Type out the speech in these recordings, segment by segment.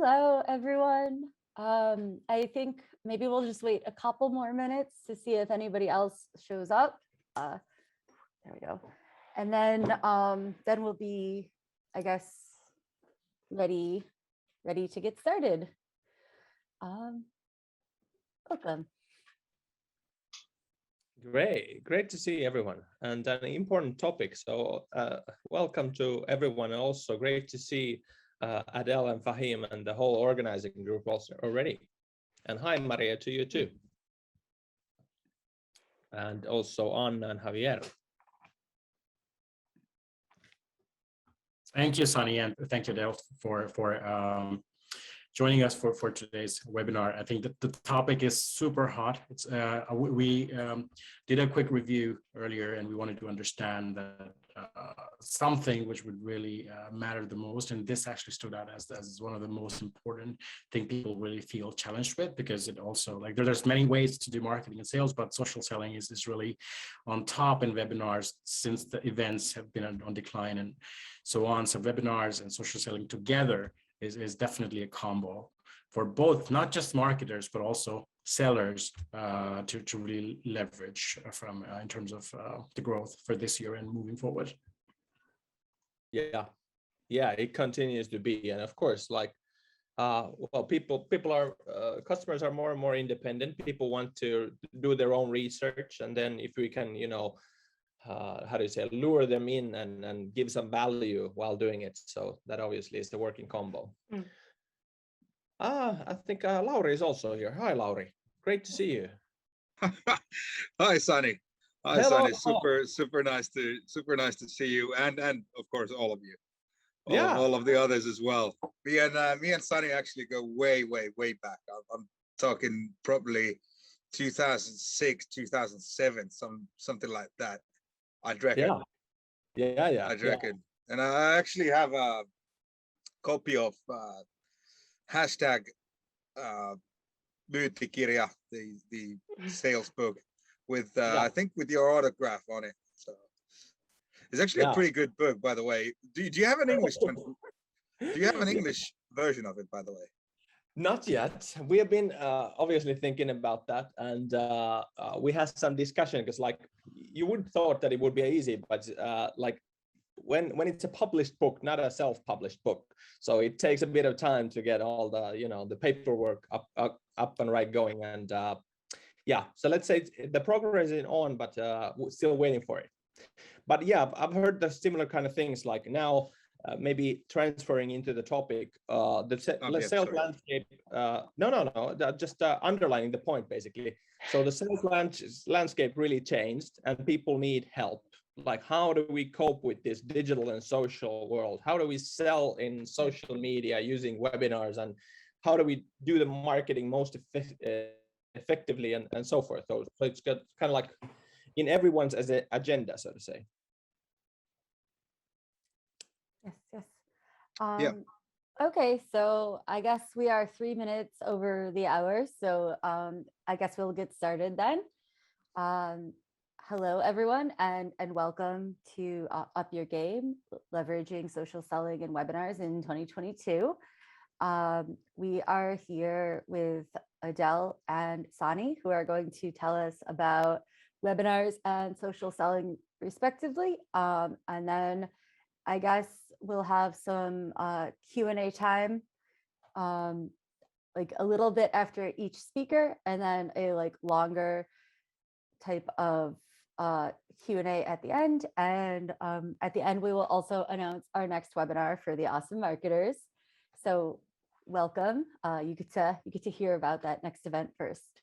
Hello, everyone. I think maybe we'll just wait a couple more minutes to see if anybody else shows up. There we go. And then we'll be, I guess, ready to get started. Welcome. Great to see everyone, and an important topic. So welcome to everyone. Also great to see Adele and Fahim and the whole organizing group also already. And hi Maria to you too. And also Anna and Javier. Thank you, Sani, and thank you, Adele, for joining us for today's webinar. I think that the topic is super hot. It's we did a quick review earlier, and we wanted to understand that something which would really matter the most, and this actually stood out as one of the most important thing people really feel challenged with, because it also, like, there's many ways to do marketing and sales, but social selling is really on top in webinars since the events have been on decline and so on. So webinars and social selling together is definitely a combo for both, not just marketers, but also sellers to really leverage from in terms of the growth for this year and moving forward. Yeah, it continues to be. And of course, like, well, people are, customers are more and more independent. People want to do their own research. And then if we can, how do you say, lure them in and give some value while doing it. So that obviously is the working combo. I think Lauri is also here. Hi, Lauri. Great to see you. Hi, Sani. Hi, Hello. Sani. Super nice to see you, and of course all of you. Yeah. All of the others as well. Me and Sani actually go way back. I'm talking probably 2006, 2007, something like that. I'd reckon. Yeah. I'd reckon. And I actually have a copy of hashtag Myyttikirja, the sales book, with I think with your autograph on it. So it's actually a pretty good book, by the way. Do you have an English do you have an English version of it, by the way? Not yet. We have been obviously thinking about that, and we had some discussion, because like you would thought that it would be easy, but like when it's a published book, not a self-published book, so it takes a bit of time to get all the the paperwork up and right going. And yeah, so let's say the progress is on, but we're still waiting for it. But yeah, I've heard the similar kind of things, like now maybe transferring into the topic, the sales landscape. No, just underlining the point basically. So the sales landscape really changed, and people need help. Like, how do we cope with this digital and social world? How do we sell in social media using webinars, and how do we do the marketing most effectively, and so forth? So it's got kind of like in everyone's as an agenda, so to say. Yes. Okay, so I guess we are 3 minutes over the hour, so I guess we'll get started then. Hello, everyone, and welcome to Up Your Game, Leveraging Social Selling and Webinars in 2022. We are here with Adele and Sani, who are going to tell us about webinars and social selling respectively. And then I guess we'll have some Q&A time, like a little bit after each speaker, and then a longer type of Q&A at the end. And at the end, we will also announce our next webinar for the awesome marketers. So welcome. You get to hear about that next event first.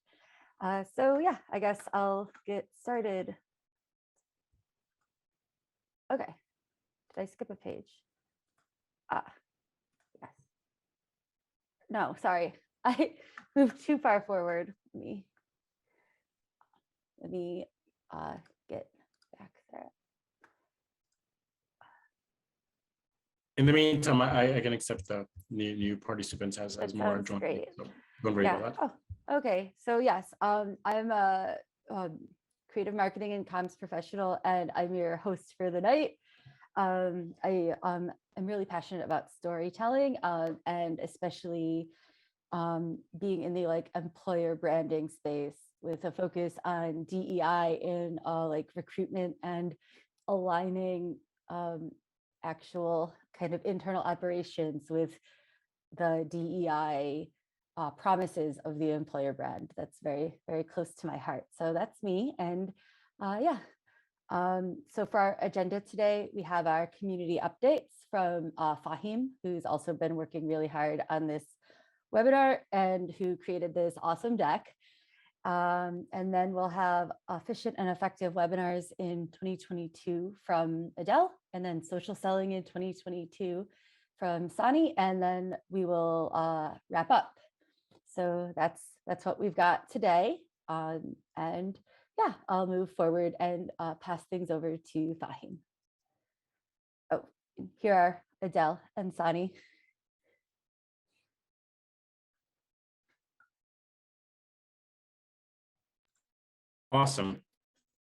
So yeah, I guess I'll get started. Okay. Did I skip a page? Yes. No, sorry. I moved too far forward. Let me get back there. In the meantime, I can accept the new participants as more join. So don't worry about that. Oh, okay. So yes, I'm a creative marketing and comms professional, and I'm your host for the night. I I'm really passionate about storytelling, and especially being in the like employer branding space with a focus on DEI in like recruitment and aligning actual kind of internal operations with the DEI promises of the employer brand. That's very, very close to my heart. So that's me. And yeah. So for our agenda today, we have our community updates from Fahim, who's also been working really hard on this webinar and who created this awesome deck. And then we'll have efficient and effective webinars in 2022 from Adele, and then social selling in 2022 from Sani, and then we will wrap up. So that's what we've got today. And yeah, I'll move forward and pass things over to Fahim. Oh, here are Adele and Sani. Awesome.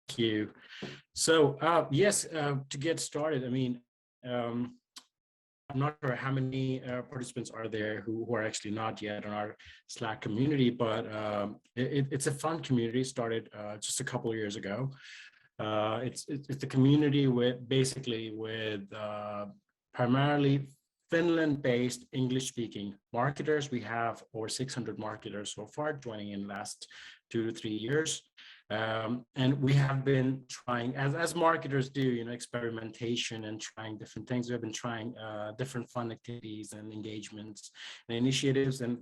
Thank you. So yes, to get started, I mean, I'm not sure how many participants are there who are actually not yet on our Slack community, but it's a fun community started just a couple of years ago. It's a community with primarily Finland-based English-speaking marketers. We have over 600 marketers so far joining in the last 2 to 3 years. And we have been trying, as marketers do, you know, experimentation and trying different things. We have been trying different fun activities and engagements and initiatives, and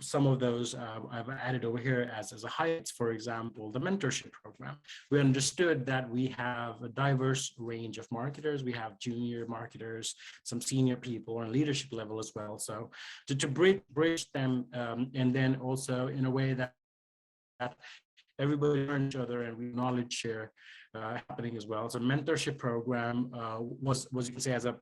some of those I've added over here as a highlights. For example, the Mentorship Program. We understood that we have a diverse range of marketers. We have junior marketers, some senior people on leadership level as well. So to bridge them, and then also in a way that everybody learn each other and we knowledge share happening as well. So Mentorship Program was you can say as a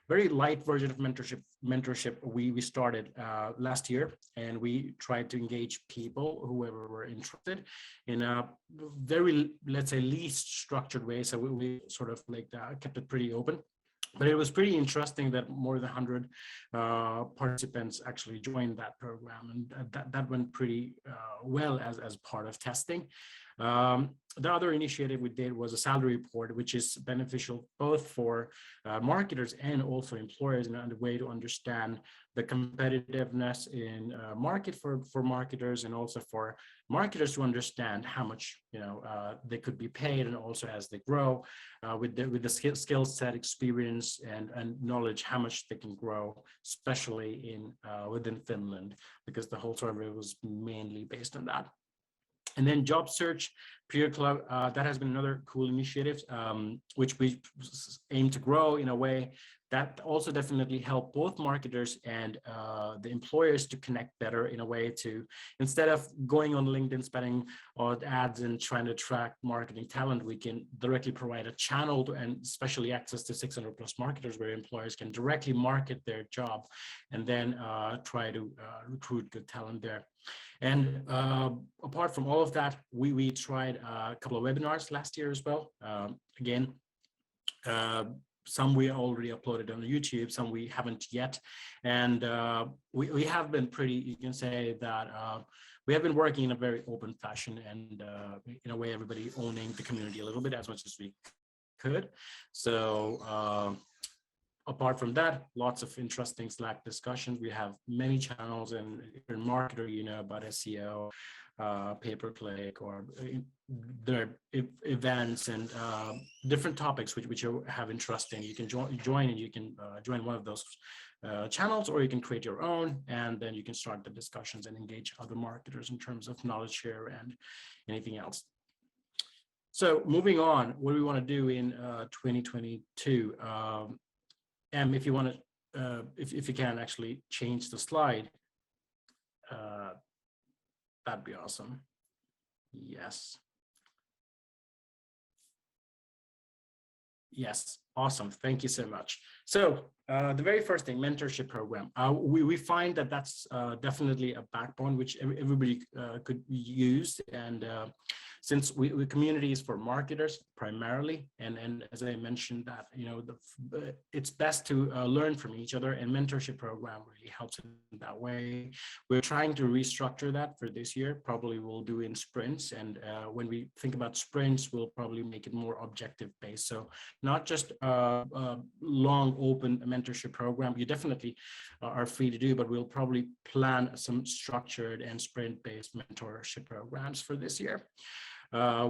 very light version of mentorship we started last year, and we tried to engage people, whoever were interested, in a very, let's say, least structured way. So we sort of like kept it pretty open. But it was pretty interesting that more than 100 participants actually joined that program, and that went pretty well as part of testing. The other initiative we did was a salary report, which is beneficial both for marketers and also employers, in a way to understand the competitiveness in market for marketers, and also for marketers to understand how much they could be paid, and also as they grow with the skill set, experience, and knowledge, how much they can grow, especially in within Finland, because the whole survey was mainly based on that. And then Job Search Peer Club, that has been another cool initiative, which we aim to grow in a way that also definitely help both marketers and the employers to connect better, in a way to, instead of going on LinkedIn, spending on ads and trying to attract marketing talent, we can directly provide a channel to, and especially access to 600 plus marketers, where employers can directly market their job and then try to recruit good talent there. And apart from all of that, we tried a couple of webinars last year as well. Again, some we already uploaded on YouTube, some we haven't yet. And we have been pretty, you can say that we have been working in a very open fashion, and in a way everybody owning the community a little bit as much as we could. So apart from that, lots of interesting Slack discussions. We have many channels, and if you're a marketer, you know about SEO, pay-per-click, or their events and different topics which you have interesting. You can join and you can join one of those channels, or you can create your own, and then you can start the discussions and engage other marketers in terms of knowledge share and anything else. So moving on, what do we want to do in 2022? Em, if you want to, if you can actually change the slide, that'd be awesome. Yes. Yes, awesome. Thank you so much. So the very first thing, mentorship program. We find that that's definitely a backbone which everybody could use, and since we community is for marketers primarily, and as I mentioned that, you know, it's best to learn from each other, and mentorship program really helps in that way. We're trying to restructure that for this year. Probably we'll do in sprints, and when we think about sprints, we'll probably make it more objective based. So not just a long open mentorship program. You definitely are free to do, but we'll probably plan some structured and sprint based mentorship programs for this year,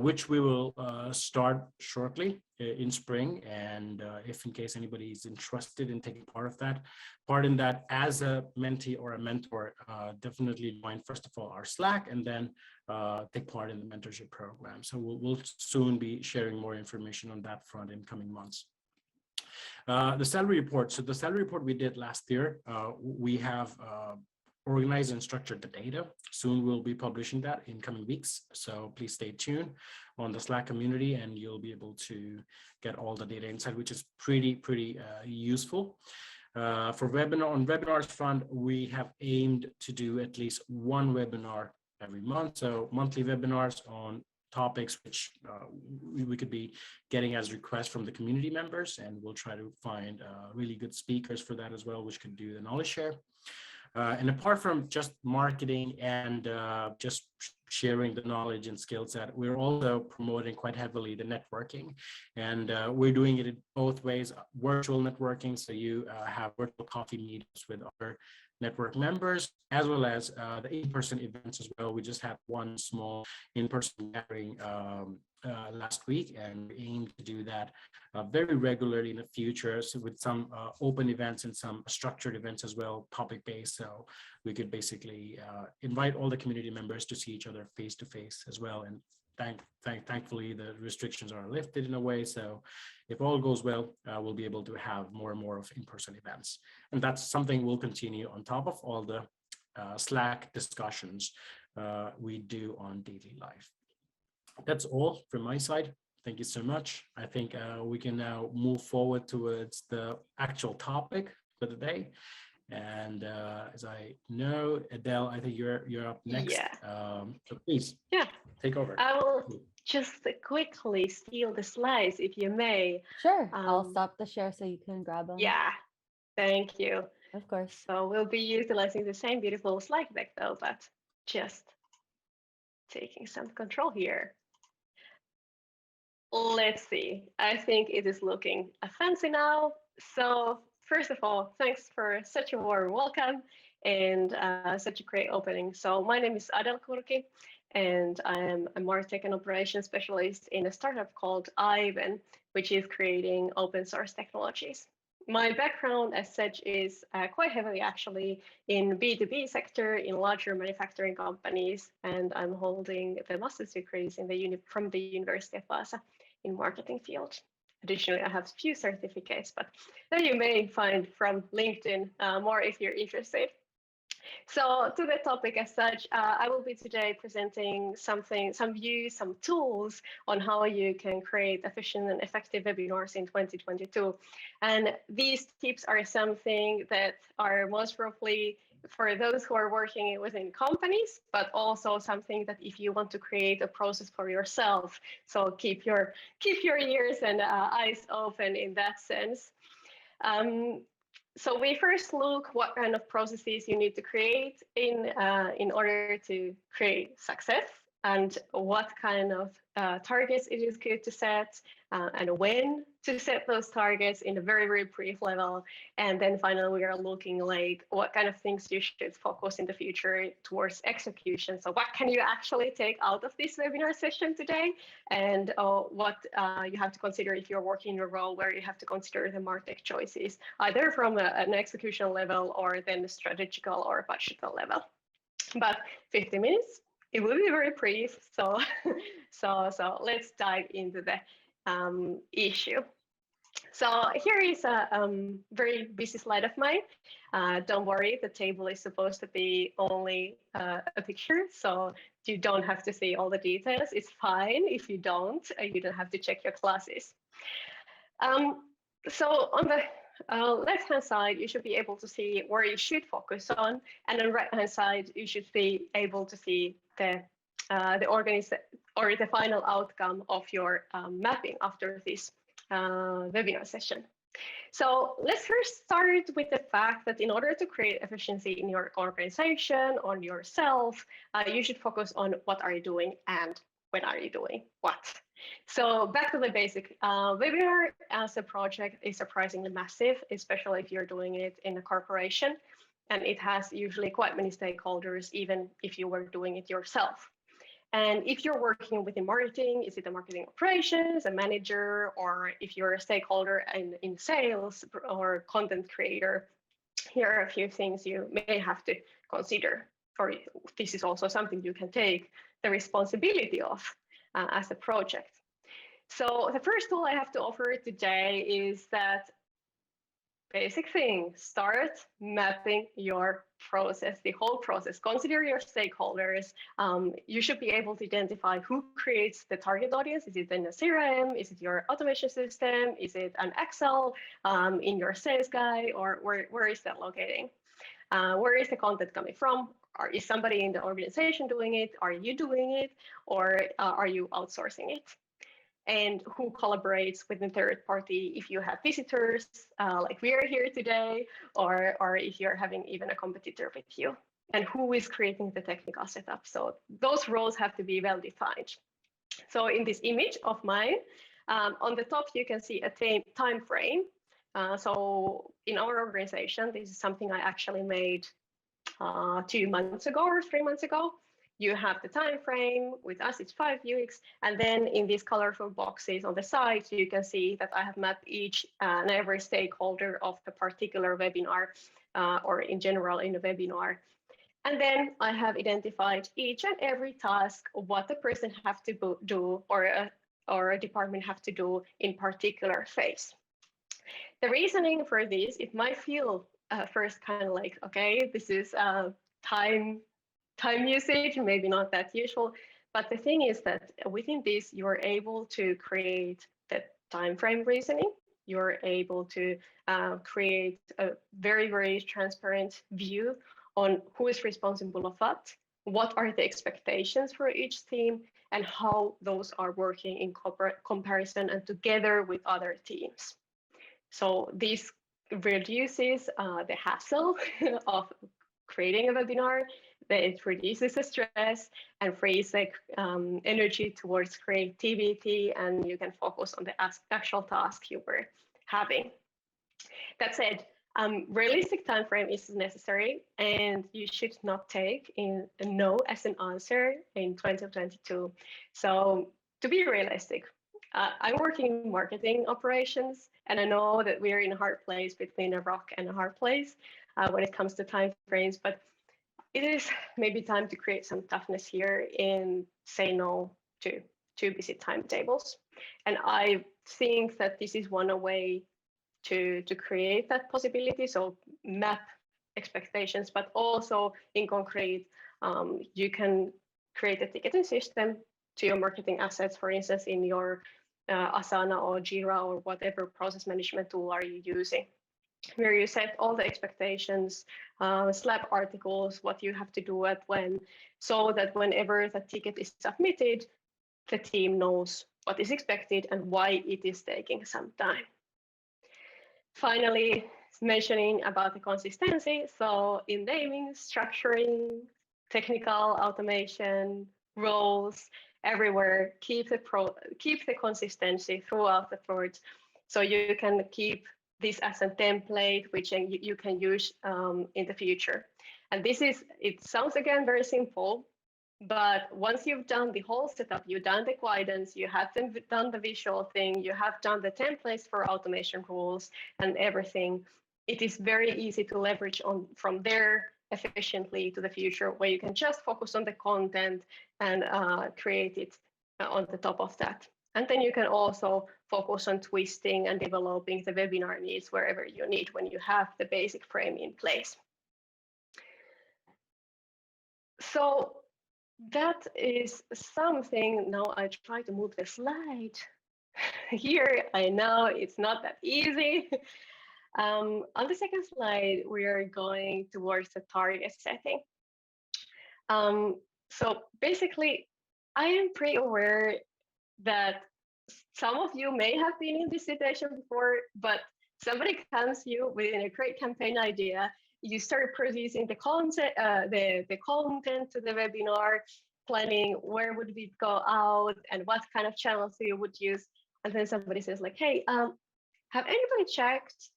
which we will start shortly in spring. And if in case anybody is interested in taking part in that as a mentee or a mentor, definitely join first of all our Slack, and then take part in the mentorship program. So we'll soon be sharing more information on that front in coming months. The salary report. So the salary report we did last year, we have organized and structured the data. Soon we'll be publishing that in coming weeks. So please stay tuned on the Slack community, and you'll be able to get all the data inside, which is pretty useful. For webinars front, we have aimed to do at least one webinar every month. So monthly webinars on topics which we could be getting as requests from the community members, and we'll try to find really good speakers for that as well, which could do the knowledge share. And apart from just marketing and just sharing the knowledge and skill set, we're also promoting quite heavily the networking. And we're doing it in both ways: virtual networking, so you have virtual coffee meetups with other network members, as well as the in-person events as well. We just had one small in-person gathering last week, and we aim to do that very regularly in the future, so with some open events and some structured events as well, topic-based. So we could basically invite all the community members to see each other face-to-face as well. And thankfully, the restrictions are lifted in a way. So if all goes well, we'll be able to have more and more of in-person events. And that's something we'll continue on top of all the Slack discussions we do on daily life. That's all from my side. Thank you so much. I think we can now move forward towards the actual topic for the day. And as I know, Adele, I think you're up next. Yeah. So please, take over. I will just quickly steal the slides, if you may. Sure. I'll stop the share so you can grab them. Yeah, thank you. Of course. So we'll be utilizing the same beautiful slide deck though, but just taking some control here. Let's see. I think it is looking fancy now. So first of all, thanks for such a warm welcome and such a great opening. So my name is Adele Kurki, and I am a martech and operations specialist in a startup called Hive, which is creating open source technologies. My background as such is quite heavily actually in B2B sector in larger manufacturing companies, and I'm holding the master's degrees in from the University of Vaasa in marketing field. Additionally, I have a few certificates, but that you may find from LinkedIn more if you're interested. So to the topic as such, I will be today presenting some views, some tools on how you can create efficient and effective webinars in 2022. And these tips are something that are most probably for those who are working within companies, but also something that if you want to create a process for yourself, so keep your ears and eyes open in that sense. So we first look what kind of processes you need to create in order to create success, and what kind of targets it is good to set, and when to set those targets in a very, very brief level. And then finally, we are looking like what kind of things you should focus in the future towards execution. So what can you actually take out of this webinar session today? And what you have to consider if you're working in a role where you have to consider the martech choices, either from an execution level or then the strategical or budgetal level. But 50 minutes. It will be very brief, so let's dive into the issue. So here is a very busy slide of mine. Don't worry, the table is supposed to be only a picture, so you don't have to see all the details. It's fine if you don't have to check your classes. So on the left-hand side, you should be able to see where you should focus on, and on the right-hand side, you should be able to see the the final outcome of your mapping after this webinar session. So let's first start with the fact that in order to create efficiency in your organization, on yourself, you should focus on what are you doing and when are you doing what. So back to the basic, webinar as a project is surprisingly massive, especially if you're doing it in a corporation, and it has usually quite many stakeholders, even if you were doing it yourself. And if you're working within marketing, is it a marketing operations, a manager, or if you're a stakeholder in sales or content creator, here are a few things you may have to consider. For this is also something you can take the responsibility of as a project. So the first tool I have to offer today is that basic thing, start mapping your process, the whole process. Consider your stakeholders. You should be able to identify who creates the target audience. Is it in a CRM? Is it your automation system? Is it an Excel in your sales guy? Or where is that locating? Where is the content coming from? Or is somebody in the organization doing it? Are you doing it? Or are you outsourcing it? And who collaborates with the third party if you have visitors, like we are here today, or if you're having even a competitor with you, and who is creating the technical setup. So those roles have to be well defined. So in this image of mine, on the top, you can see a time frame. So in our organization, this is something I actually made 2 months ago or 3 months ago. You have the time frame. With us, it's 5 weeks. And then in these colorful boxes on the side, you can see that I have mapped each and every stakeholder of the particular webinar or in general in a webinar. And then I have identified each and every task, what the person have to do or a department have to do in particular phase. The reasoning for this, it might feel first kind of like, okay, this is time usage, maybe not that useful, but the thing is that within this, you're able to create the time frame reasoning. You're able to create a very, very transparent view on who is responsible of what are the expectations for each team, and how those are working in comparison and together with other teams. So this reduces the hassle of creating a webinar. It reduces the stress and frees the energy towards creativity, and you can focus on the actual task you were having. That said, realistic time frame is necessary, and you should not take in a no as an answer in 2022. So to be realistic, I'm working in marketing operations, and I know that we're in a hard place between a rock and a hard place when it comes to time frames, but it is maybe time to create some toughness here and say no to too busy timetables. And I think that this is one way to create that possibility. So map expectations, but also in concrete, you can create a ticketing system to your marketing assets, for instance, in your Asana or Jira or whatever process management tool are you using, where you set all the expectations, slap articles, what you have to do at when, so that whenever the ticket is submitted, the team knows what is expected and why it is taking some time. Finally, mentioning about the consistency. So in naming, structuring, technical automation, roles, everywhere, keep the consistency throughout the project, so you can keep this as a template which you can use in the future. And it sounds again very simple, but once you've done the whole setup, you've done the guidance, you have done the visual thing, you have done the templates for automation rules and everything, it is very easy to leverage on from there efficiently to the future, where you can just focus on the content and create it on the top of that. And then you can also focus on twisting and developing the webinar needs wherever you need when you have the basic frame in place. So that is something. Now I try to move the slide here. I know it's not that easy. On the second slide, we are going towards the target setting. So basically, I am pretty aware that some of you may have been in this situation before, but somebody comes to you with a great campaign idea. You start producing the content, the content to the webinar, planning where would we go out and what kind of channels you would use. And then somebody says like, hey, have anybody checked?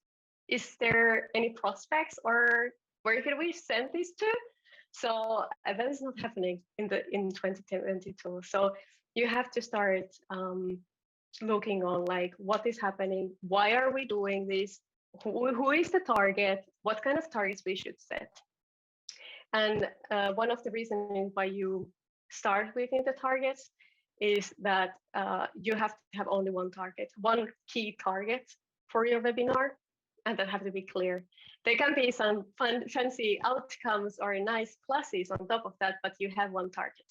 Is there any prospects or where can we send this to? So that is not happening in 2022. So you have to start looking on like what is happening, why are we doing this, who is the target, what kind of targets we should set. And one of the reasons why you start within the targets is that you have to have only one target, one key target for your webinar, and that have to be clear. There can be some fun, fancy outcomes or nice pluses on top of that, but you have one target.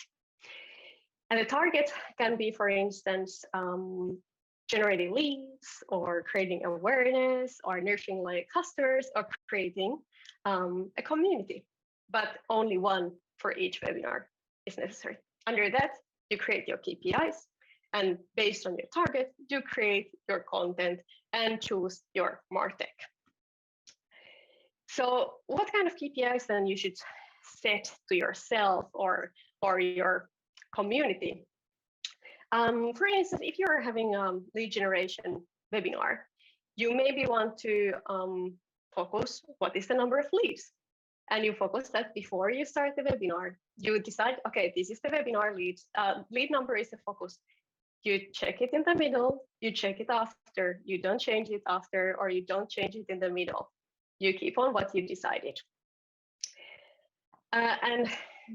And the target can be, for instance, generating leads or creating awareness or nurturing like customers or creating a community, but only one for each webinar is necessary. Under that, you create your KPIs, and based on your target, you create your content and choose your MarTech. So what kind of KPIs then you should set to yourself or your community? For instance, if you're having a lead generation webinar, you maybe want to focus what is the number of leads. And you focus that before you start the webinar. You decide, okay, this is the webinar leads. Lead number is the focus. You check it in the middle, you check it after, you don't change it after, or you don't change it in the middle. You keep on what you decided. And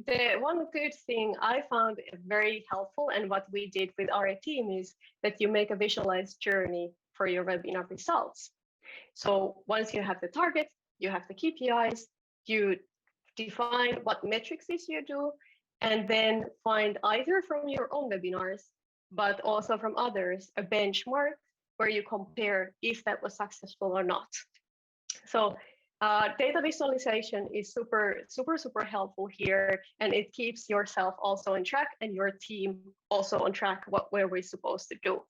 the one good thing I found very helpful and what we did with our team is that you make a visualized journey for your webinar results. So once you have the target, you have the KPIs, you define what metrics is you do, and then find either from your own webinars, but also from others, a benchmark where you compare if that was successful or not. So data visualization is super helpful here, and it keeps yourself also on track and your team also on track where we're supposed to do.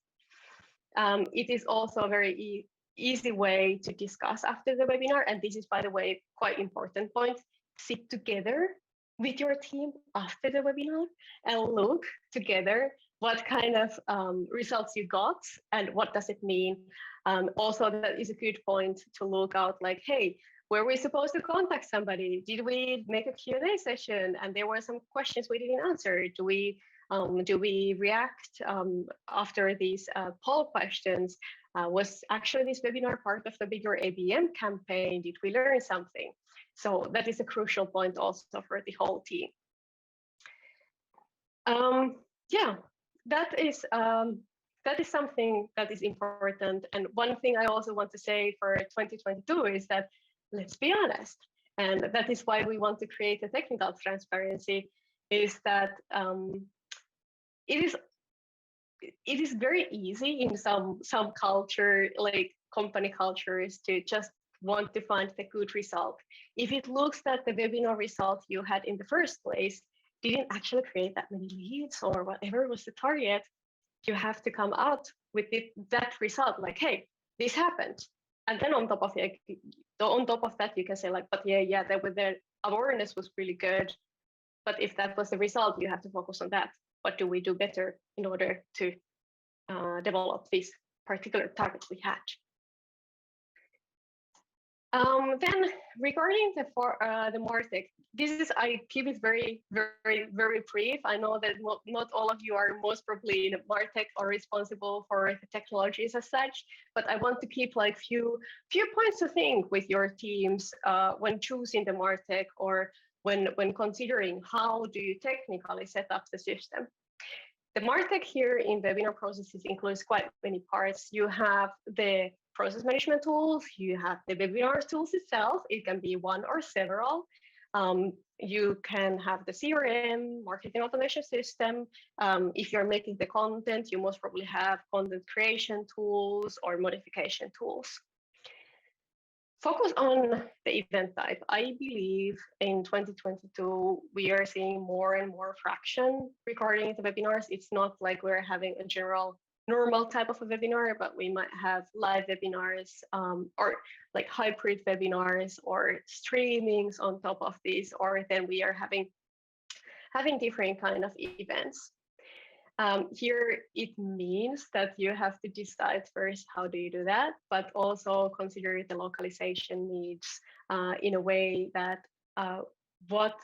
It is also a very easy way to discuss after the webinar, and this is, by the way, quite important point. Sit together with your team after the webinar and look together what kind of results you got and what does it mean. Also, that is a good point to look out like, hey, were we supposed to contact somebody? Did we make a Q&A session and there were some questions we didn't answer? Do we react after these poll questions? Was actually this webinar part of the bigger ABM campaign? Did we learn something? So that is a crucial point also for the whole team. Yeah, that is something that is important. And one thing I also want to say for 2022 is that, let's be honest, and that is why we want to create a technical transparency, is that it is very easy in some culture, like company cultures, to just want to find the good result. If it looks that the webinar result you had in the first place didn't actually create that many leads or whatever was the target, you have to come out with that result like, hey, this happened. And then on top of that, you can say like, but yeah, the awareness was really good. But if that was the result, you have to focus on that. What do we do better in order to develop this particular target we had? Then regarding the MarTech, I keep it very brief. I know that not all of you are most probably in MarTech or responsible for the technologies as such, but I want to keep like few points to think with your teams when choosing the MarTech or when considering how do you technically set up the system. The MarTech here in webinar processes includes quite many parts. You have the process management tools, you have the webinar tools itself, it can be one or several. You can have the CRM, marketing automation system. If you're making the content, you most probably have content creation tools or modification tools. focus on the event type. I believe in 2022, we are seeing more and more fraction regarding the webinars. It's not like we're having a general normal type of a webinar, but we might have live webinars or like hybrid webinars or streamings on top of these, or then we are having different kind of events. Here, it means that you have to decide first how do you do that, but also consider the localization needs in a way that what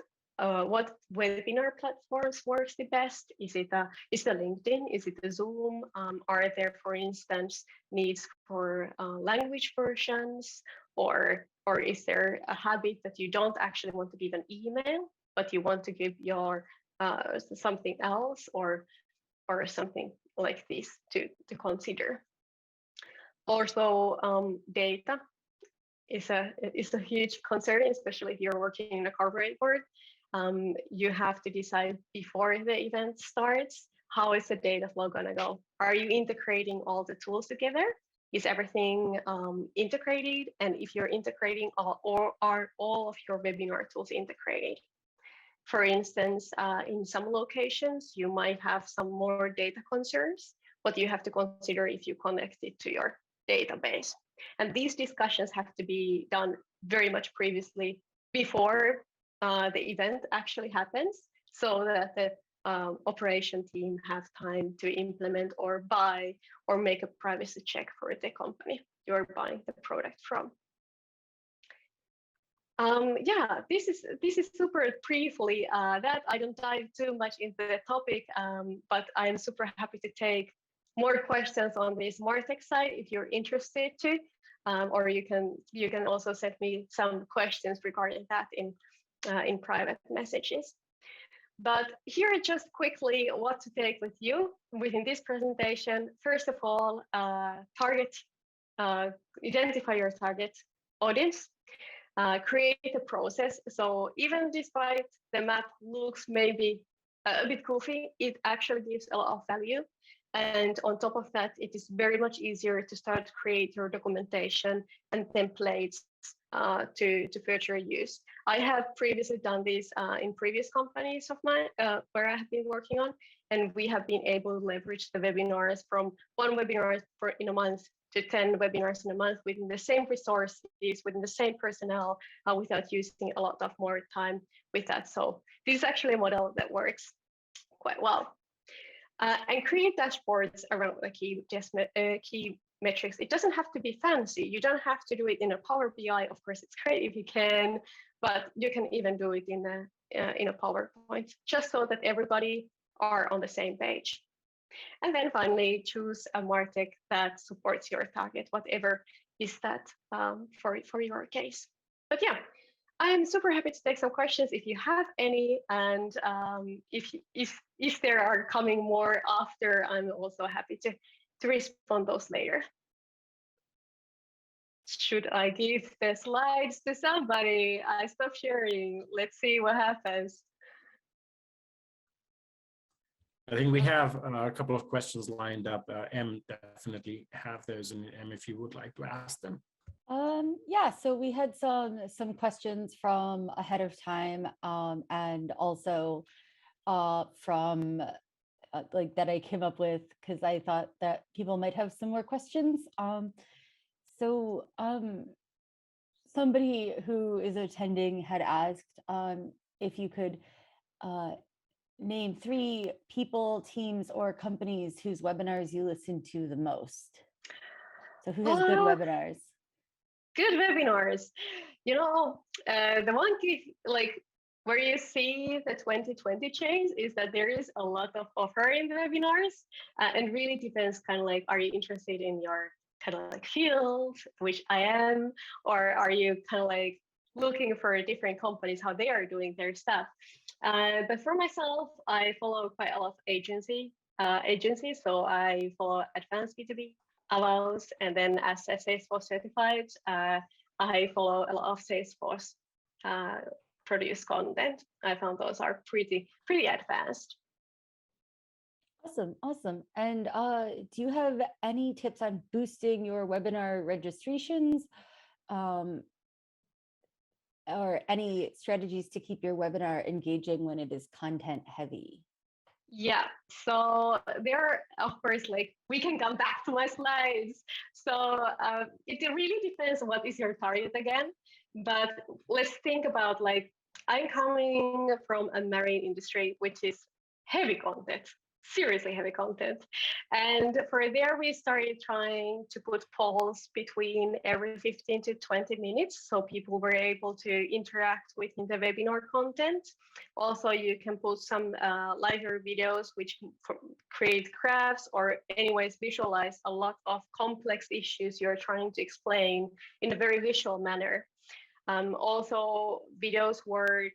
webinar platforms works the best? Is it LinkedIn? Is it a Zoom? Are there, for instance, needs for language versions, or is there a habit that you don't actually want to give an email, but you want to give your something else, or something like this to consider. Also, data is a huge concern, especially if you're working in a corporate board. You have to decide before the event starts, how is the data flow gonna go? Are you integrating all the tools together? Is everything integrated? And if you're integrating or are all of your webinar tools integrated? For instance, in some locations, you might have some more data concerns, but you have to consider if you connect it to your database. And these discussions have to be done very much previously before the event actually happens, so that the operation team have time to implement or buy or make a privacy check for the company you're buying the product from. Yeah, this is super briefly that I don't dive too much into the topic, but I'm super happy to take more questions on this MarTech side if you're interested to, or you can also send me some questions regarding that in private messages. But here, just quickly, what to take with you within this presentation. First of all, identify your target audience. Create a process. So even despite the map looks maybe a bit goofy, it actually gives a lot of value. And on top of that, it is very much easier to start to create your documentation and templates to future use. I have previously done this in previous companies of mine where I have been working on, and we have been able to leverage the webinars from one webinar in a month to 10 webinars in a month within the same resources, within the same personnel, without using a lot of more time with that. So this is actually a model that works quite well. And create dashboards around the key metrics. It doesn't have to be fancy. You don't have to do it in a Power BI. Of course, it's great if you can, but you can even do it in a PowerPoint, just so that everybody are on the same page. And then finally, choose a MarTech that supports your target, whatever is that for your case. But yeah, I am super happy to take some questions if you have any, and if there are coming more after, I'm also happy to respond those later. Should I give the slides to somebody? I stop sharing. Let's see what happens. I think we have a couple of questions lined up. Em definitely have those, and Em, if you would like to ask them. Yeah, so we had some questions from ahead of time, and also from like that I came up with because I thought that people might have some more questions. So somebody who is attending had asked if you could name 3 people, teams, or companies whose webinars you listen to the most. So who has good webinars? Good webinars. You know, the one key, like where you see the 2020 change is that there is a lot of offer in the webinars, and really depends kind of like, are you interested in your kind of like field, which I am, or are you kind of like looking for different companies, how they are doing their stuff. But for myself, I follow quite a lot of agencies. So I follow Advanced B2B allows, and then as a Salesforce certified, I follow a lot of Salesforce produced content. I found those are pretty advanced. Awesome. And do you have any tips on boosting your webinar registrations? or any strategies to keep your webinar engaging when it is content heavy? Yeah, so there, of course, like we can come back to my slides. So it really depends on what is your target again. But let's think about, like, I'm coming from a marine industry, which is heavy content, seriously heavy content. And for there, we started trying to put polls between every 15 to 20 minutes so people were able to interact within the webinar content. Also, you can put some lighter videos which create graphs or anyways visualize a lot of complex issues you're trying to explain in a very visual manner. Also, videos work.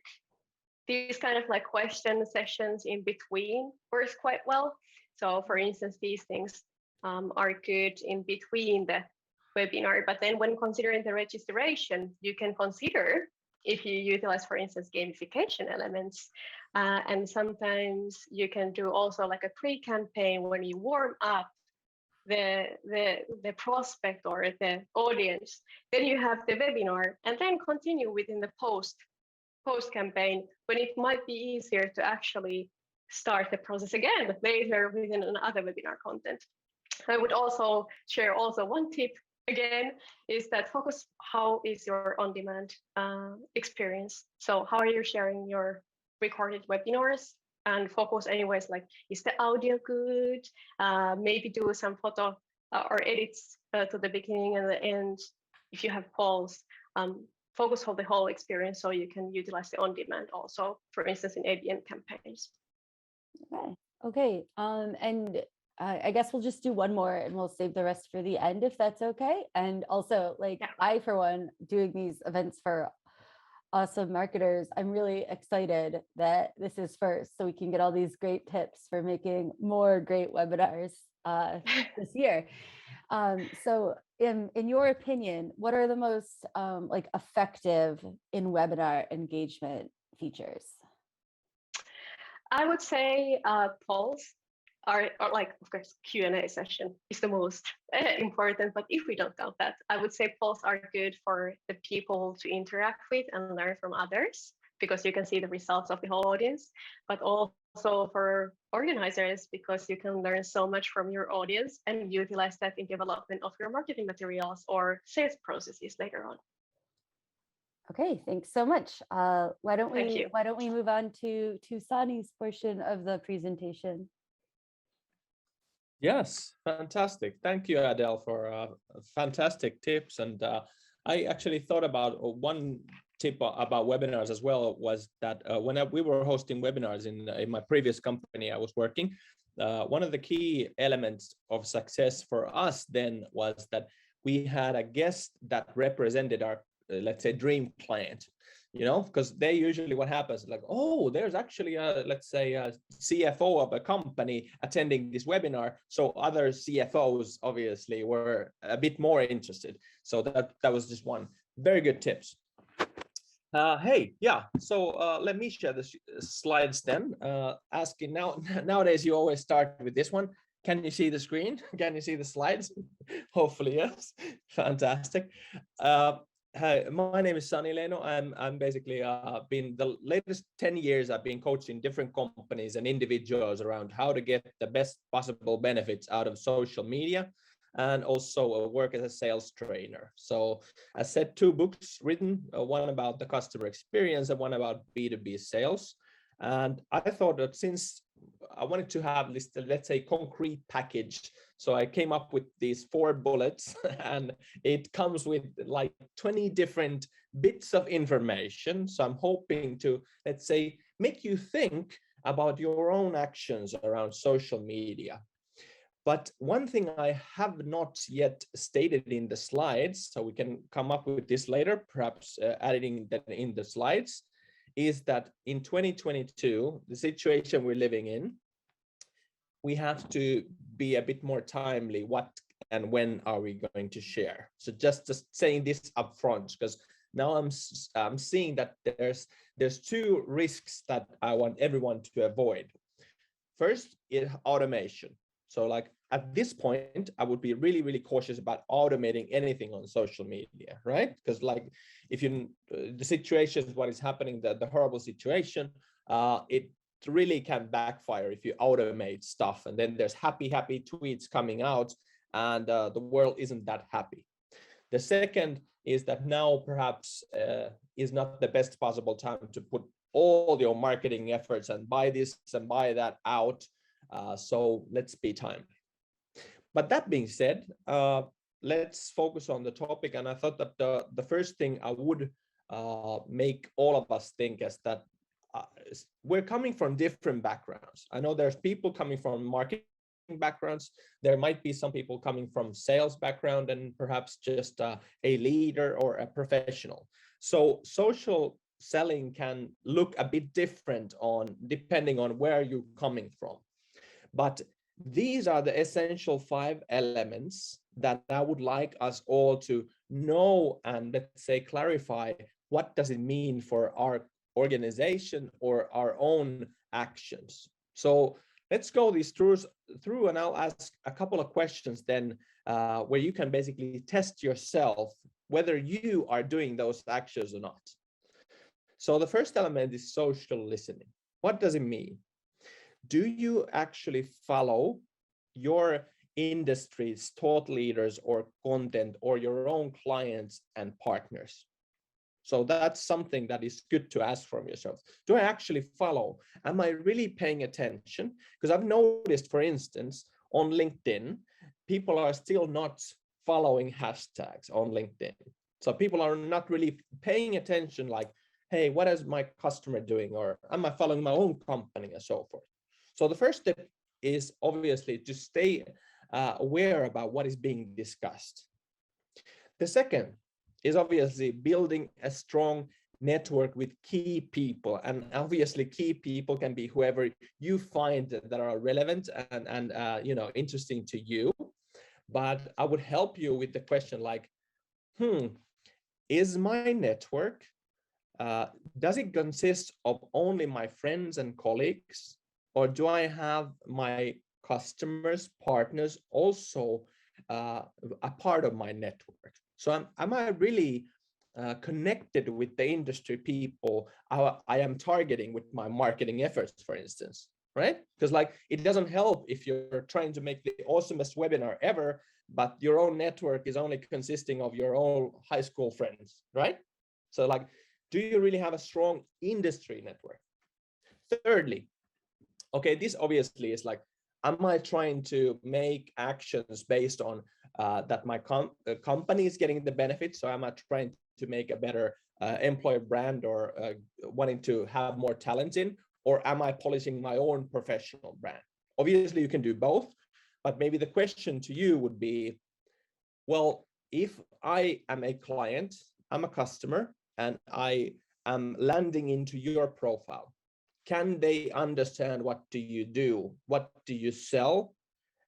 These kind of like question sessions in between works quite well. So for instance, these things are good in between the webinar, but then when considering the registration, you can consider if you utilize, for instance, gamification elements. And sometimes you can do also like a pre-campaign when you warm up the prospect or the audience. Then you have the webinar and then continue within the post campaign when it might be easier to actually start the process again later within another webinar content. I would also share one tip again is that focus how is your on-demand experience. So how are you sharing your recorded webinars, and focus anyways like, is the audio good? Maybe do some photo or edits to the beginning and the end. If you have polls, focus on the whole experience so you can utilize the on-demand also, for instance, in ABM campaigns. Okay. And I guess we'll just do one more and we'll save the rest for the end if that's okay. And also, like, yeah. I, for one, doing these events for awesome marketers, I'm really excited that this is first so we can get all these great tips for making more great webinars this year. So in your opinion, what are the most like effective in webinar engagement features? I would say polls are like, of course, Q&A session is the most important, but if we don't count that, I would say polls are good for the people to interact with and learn from others, because you can see the results of the whole audience, but also for organizers, because you can learn so much from your audience and utilize that in development of your marketing materials or sales processes later on. Okay, thanks so much. Why don't we move on to Sani's portion of the presentation? Yes, fantastic. Thank you, Adele, for fantastic tips. And I actually thought about one tip about webinars as well, was that when we were hosting webinars in my previous company I was working, one of the key elements of success for us then was that we had a guest that represented our, let's say, dream client. You know, because they usually, what happens, like, oh, there's actually a, let's say, a CFO of a company attending this webinar. So other CFOs obviously were a bit more interested. So that was just one very good tips. Hey, yeah. So let me share the slides then. Asking nowadays, you always start with this one. Can you see the screen? Can you see the slides? Hopefully, yes. Fantastic. Hi, my name is Sani Leino. I'm basically been the latest 10 years I've been coaching different companies and individuals around how to get the best possible benefits out of social media, and also work as a sales trainer. So I said 2 books written, one about the customer experience and one about B2B sales. And I thought that since I wanted to have this, let's say, concrete package, so I came up with these 4 bullets, and it comes with like 20 different bits of information. So I'm hoping to, let's say, make you think about your own actions around social media. But one thing I have not yet stated in the slides, so we can come up with this later, perhaps adding that in the slides, is that in 2022, the situation we're living in, we have to be a bit more timely. What and when are we going to share? So just saying this up front, because now I'm seeing that there's 2 risks that I want everyone to avoid. First is automation. So like at this point, I would be really, really cautious about automating anything on social media, right? Because like if you, the situation is what is happening, the horrible situation, it really can backfire if you automate stuff. And then there's happy tweets coming out and the world isn't that happy. The second is that now perhaps is not the best possible time to put all your marketing efforts and buy this and buy that out. So let's be timely. But that being said, let's focus on the topic. And I thought that the first thing I would make all of us think is that we're coming from different backgrounds. I know there's people coming from marketing backgrounds. There might be some people coming from sales background and perhaps just a leader or a professional. So social selling can look a bit different depending on where you're coming from. But these are the essential 5 elements that I would like us all to know and, let's say, clarify what does it mean for our organization or our own actions. So let's go these through and I'll ask a couple of questions then where you can basically test yourself whether you are doing those actions or not. So the first element is social listening. What does it mean? Do you actually follow your industry's thought leaders or content or your own clients and partners? So that's something that is good to ask from yourself. Do I actually follow? Am I really paying attention? Because I've noticed, for instance, on LinkedIn, people are still not following hashtags on LinkedIn. So people are not really paying attention like, hey, what is my customer doing? Or am I following my own company and so forth? So the first step is obviously to stay aware about what is being discussed. The second is obviously building a strong network with key people. And obviously key people can be whoever you find that are relevant and interesting to you. But I would help you with the question like, is my network, does it consist of only my friends and colleagues? Or do I have my customers, partners also a part of my network? So am I really connected with the industry people I am targeting with my marketing efforts, for instance, right? Because like it doesn't help if you're trying to make the awesomest webinar ever, but your own network is only consisting of your own high school friends, right? So like, do you really have a strong industry network? Thirdly, okay, this obviously is like, am I trying to make actions based on that my company is getting the benefits? So am I trying to make a better employer brand or wanting to have more talent in? Or am I polishing my own professional brand? Obviously, you can do both, but maybe the question to you would be, well, if I am a client, I'm a customer, and I am landing into your profile, can they understand what do you do, what do you sell,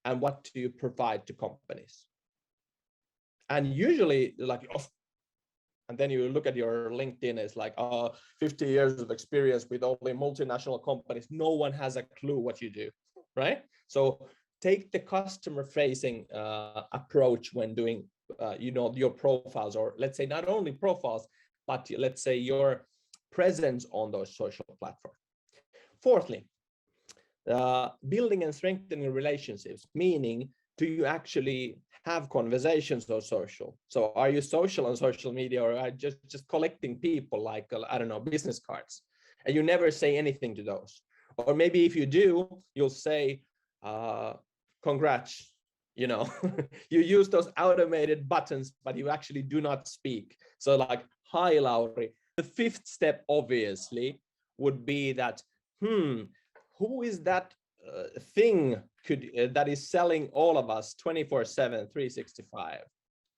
and what do you provide to companies? And usually like, and then you look at your LinkedIn, it's like 50 years of experience with only multinational companies. No one has a clue what you do, right? So take the customer facing approach when doing your profiles, or let's say not only profiles, but let's say your presence on those social platforms. Fourthly, building and strengthening relationships, meaning do you actually have conversations on social? So are you social on social media, or are you just collecting people like, I don't know, business cards, and you never say anything to those? Or maybe if you do, you'll say, congrats, you use those automated buttons, but you actually do not speak. So like, hi, Lauri. The fifth step, obviously, would be that, who is that thing that is selling all of us 24/7, 365?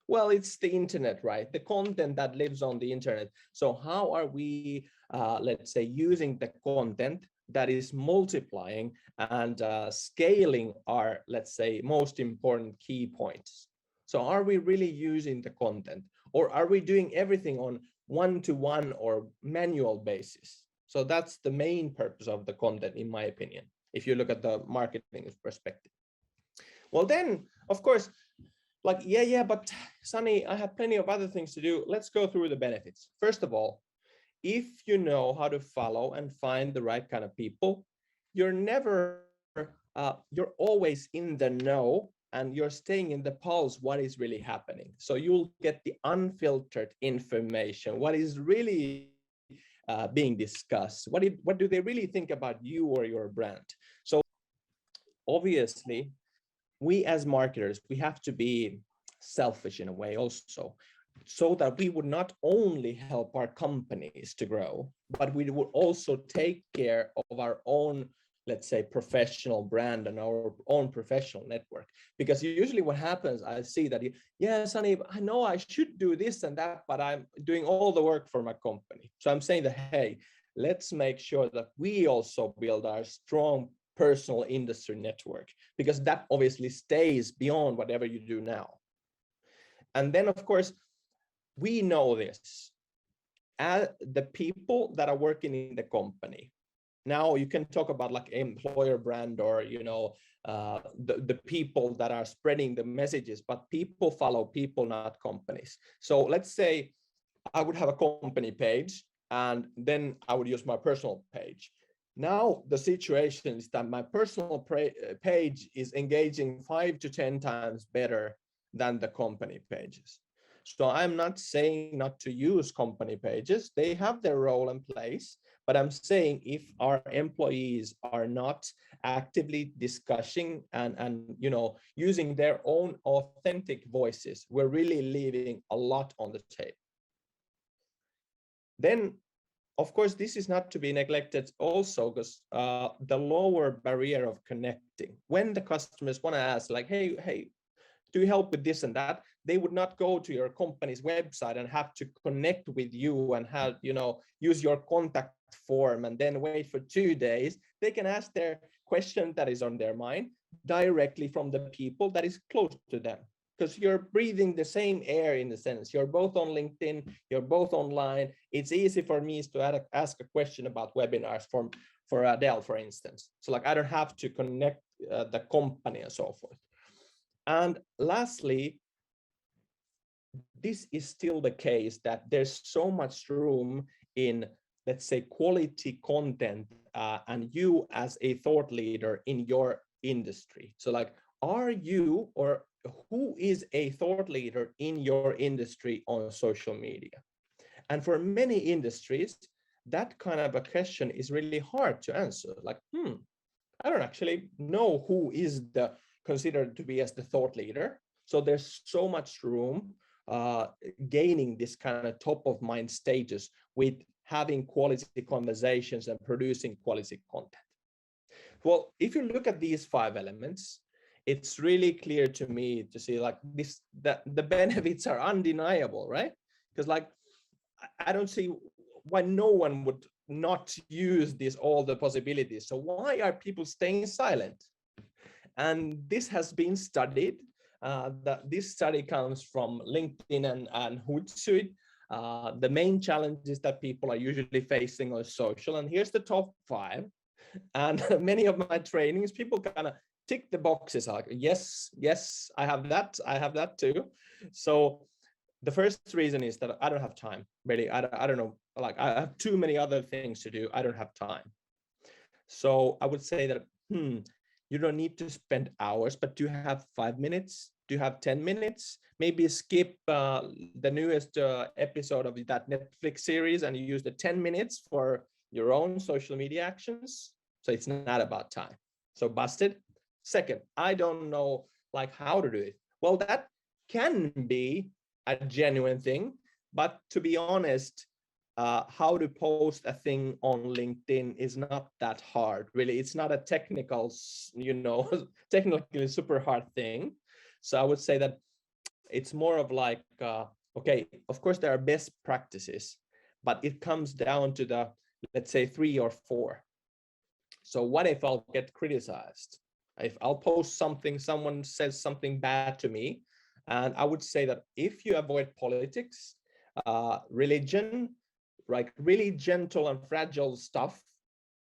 Well, it's the internet, right? The content that lives on the internet. So how are we, let's say, using the content that is multiplying and scaling our, let's say, most important key points? So are we really using the content, or are we doing everything on one-to-one or manual basis? So that's the main purpose of the content, in my opinion, if you look at the marketing perspective. Well, then, of course, like, yeah, but Sani, I have plenty of other things to do. Let's go through the benefits. First of all, if you know how to follow and find the right kind of people, you're never, you're always in the know, and you're staying in the pulse what is really happening. So you'll get the unfiltered information, what is really being discussed, what do they really think about you or your brand. So obviously, we as marketers, we have to be selfish in a way also, so that we would not only help our companies to grow, but we would also take care of our own, let's say, professional brand and our own professional network. Because usually what happens, I see that, yeah, Sani, I know I should do this and that, but I'm doing all the work for my company. So I'm saying that, hey, let's make sure that we also build our strong personal industry network, because that obviously stays beyond whatever you do now. And then, of course, we know this. The people that are working in the company, now you can talk about like employer brand or, you know, the people that are spreading the messages, but people follow people, not companies. So let's say I would have a company page, and then I would use my personal page. Now the situation is that my personal page is engaging 5 to 10 times better than the company pages. So I'm not saying not to use company pages. They have their role and place, but I'm saying if our employees are not actively discussing and you know, using their own authentic voices, we're really leaving a lot on the table. Then, of course, this is not to be neglected also, because the lower barrier of connecting. When the customers want to ask, like, hey, do you help with this and that? They would not go to your company's website and have to connect with you and have, you know, use your contact form and then wait for 2 days. They can ask their question that is on their mind directly from the people that is close to them, because you're breathing the same air in the sense. You're both on LinkedIn, you're both online. It's easy for me to ask a question about webinars for Adele, for instance. So like, I don't have to connect the company and so forth. And lastly, this is still the case that there's so much room in, let's say, quality content and you as a thought leader in your industry. So like, are you, or who is a thought leader in your industry on social media? And for many industries, that kind of a question is really hard to answer. Like, I don't actually know who is considered to be as the thought leader. So there's so much room gaining this kind of top of mind status with having quality conversations and producing quality content. Well, if you look at these 5 elements, it's really clear to me to see like this, that the benefits are undeniable, right? Because like, I don't see why no one would not use all the possibilities. So why are people staying silent? And this has been studied. This study comes from LinkedIn and Hootsuite. The main challenges that people are usually facing on social, and here's the top 5. And many of my trainings, people kind of tick the boxes like, yes, I have that too. So the first reason is that I don't have time, really. I don't know, like, I have too many other things to do. I don't have time. So I would say that, you don't need to spend hours, but do you have 5 minutes? Do you have 10 minutes? Maybe skip the newest episode of that Netflix series and you use the 10 minutes for your own social media actions. So it's not about time. So busted. Second, I don't know like how to do it. Well, that can be a genuine thing, but to be honest, how to post a thing on LinkedIn is not that hard, really. It's not a technical, you know, technically super hard thing. So I would say that it's more of like, okay, of course there are best practices, but it comes down to the, let's say 3 or 4. So what if I'll get criticized? If I'll post something, someone says something bad to me, and I would say that if you avoid politics, religion, like really gentle and fragile stuff,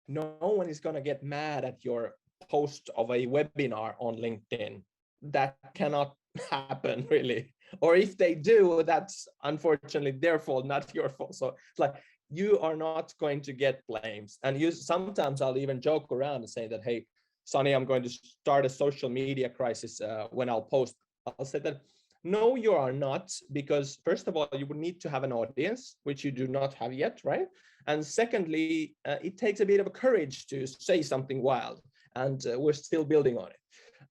no one is going to get mad at your post of a webinar on LinkedIn. that cannot happen really. Or if they do, that's unfortunately their fault, not your fault. So it's like you are not going to get blames. And you sometimes I'll even joke around and say that, hey, Sani, I'm going to start a social media crisis when I'll post. I'll say that, no, you are not, because first of all, you would need to have an audience, which you do not have yet, right? And secondly, it takes a bit of courage to say something wild, and we're still building on it.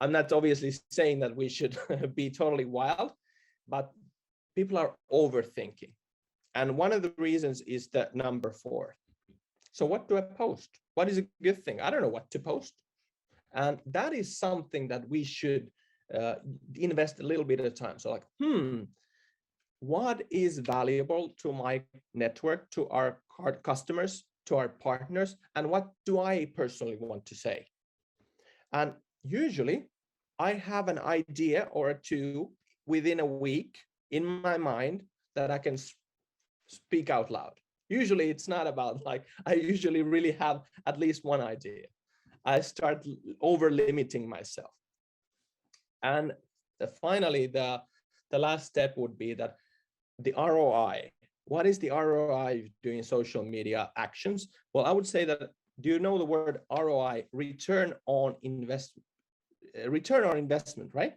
I'm not obviously saying that we should be totally wild, but people are overthinking. And one of the reasons is that number 4. So what do I post? What is a good thing? I don't know what to post. And that is something that we should invest a little bit of time. So like, what is valuable to my network, to our customers, to our partners, and what do I personally want to say? And usually I have an idea or 2 within a week in my mind that I can speak out loud. Usually it's not about like, I usually really have at least one idea. I start over limiting myself. And finally, the last step would be that the ROI. What is the ROI of doing social media actions? Well, I would say that, do you know the word ROI, return on investment, right?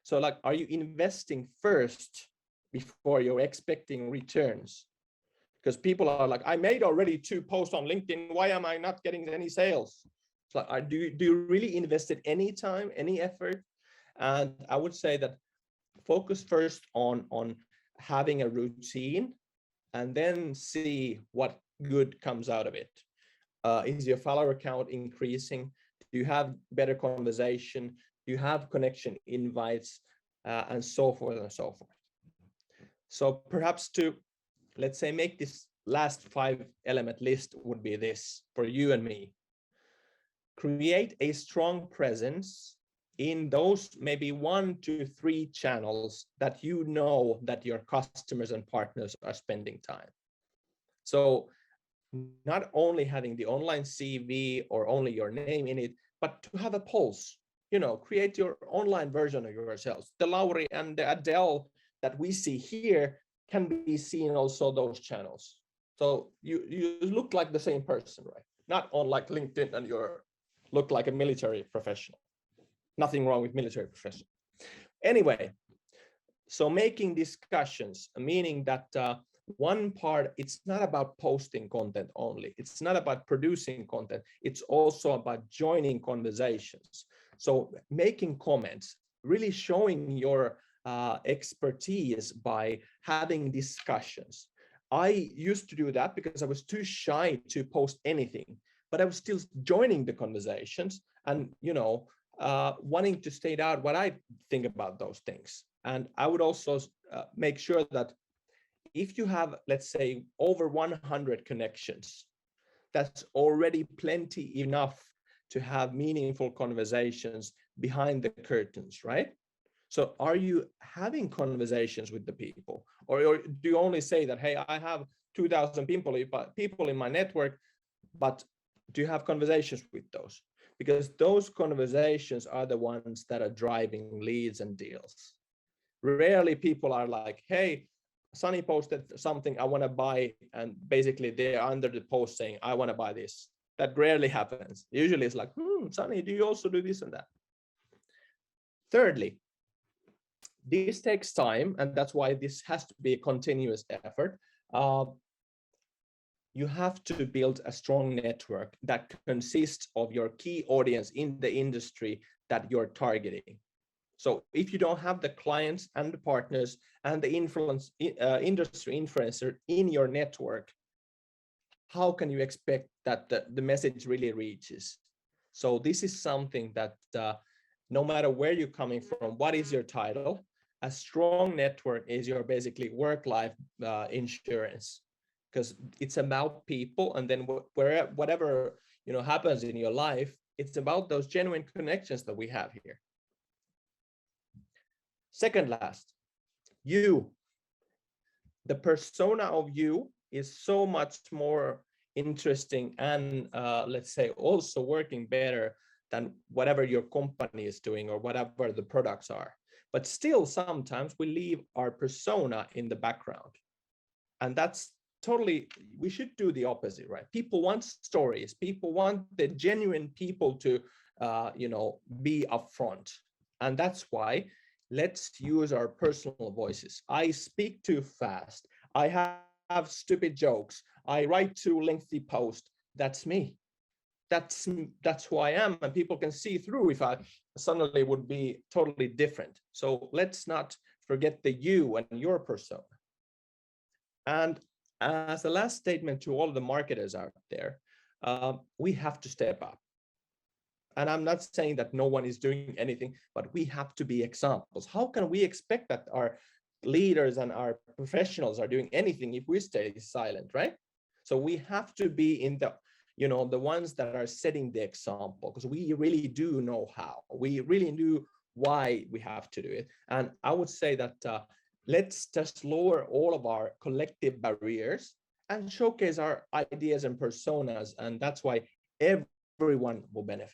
So like, are you investing first before you're expecting returns? Because people are like, I made already 2 posts on LinkedIn. Why am I not getting any sales? It's like, do you really invested any time, any effort? And I would say that focus first on having a routine, and then see what good comes out of it. Is your follower count increasing? Do you have better conversation? Do you have connection invites, and so forth and so forth? So perhaps to, let's say, make this last 5 element list would be this for you and me. Create a strong presence in those maybe 1 to 3 channels that you know that your customers and partners are spending time. So not only having the online CV or only your name in it, but to have a pulse, create your online version of yourselves. The Lauri and the Adele that we see here can be seen also those channels. So you look like the same person, right? Not on like LinkedIn and you look like a military professional. Nothing wrong with military professional. Anyway, so making discussions, meaning that one part, it's not about posting content only. It's not about producing content. It's also about joining conversations. So making comments, really showing your expertise by having discussions. I used to do that because I was too shy to post anything, but I was still joining the conversations and, wanting to state out what I think about those things. And I would also make sure that if you have, let's say, over 100 connections, that's already plenty enough to have meaningful conversations behind the curtains, right? So are you having conversations with the people? Or do you only say that, hey, I have 2,000 people in my network, but do you have conversations with those? Because those conversations are the ones that are driving leads and deals. Rarely people are like, hey, Sani posted something I want to buy, and basically they're under the post saying, I want to buy this. That rarely happens. Usually it's like, Sani, do you also do this and that? Thirdly, this takes time, and that's why this has to be a continuous effort. You have to build a strong network that consists of your key audience in the industry that you're targeting. So if you don't have the clients and the partners and the industry influencer in your network, how can you expect that the message really reaches? So this is something that no matter where you're coming from, what is your title, a strong network is your basically work-life insurance, because it's about people, and then whatever happens in your life, it's about those genuine connections that we have here. Second last, you. The persona of you is so much more interesting and let's say also working better than whatever your company is doing or whatever the products are. But still, sometimes we leave our persona in the background. And that's totally, we should do the opposite, right? People want stories. People want the genuine people to, be upfront. And that's why let's use our personal voices. I speak too fast. I have stupid jokes. I write too lengthy posts. That's me. That's who I am, and people can see through if I suddenly would be totally different. So let's not forget the you and your persona. And as a last statement to all the marketers out there, we have to step up. And I'm not saying that no one is doing anything, but we have to be examples. How can we expect that our leaders and our professionals are doing anything if we stay silent, right? So we have to be in the, the ones that are setting the example, because we really do know how. We really knew why we have to do it. And I would say that let's just lower all of our collective barriers and showcase our ideas and personas. And that's why everyone will benefit.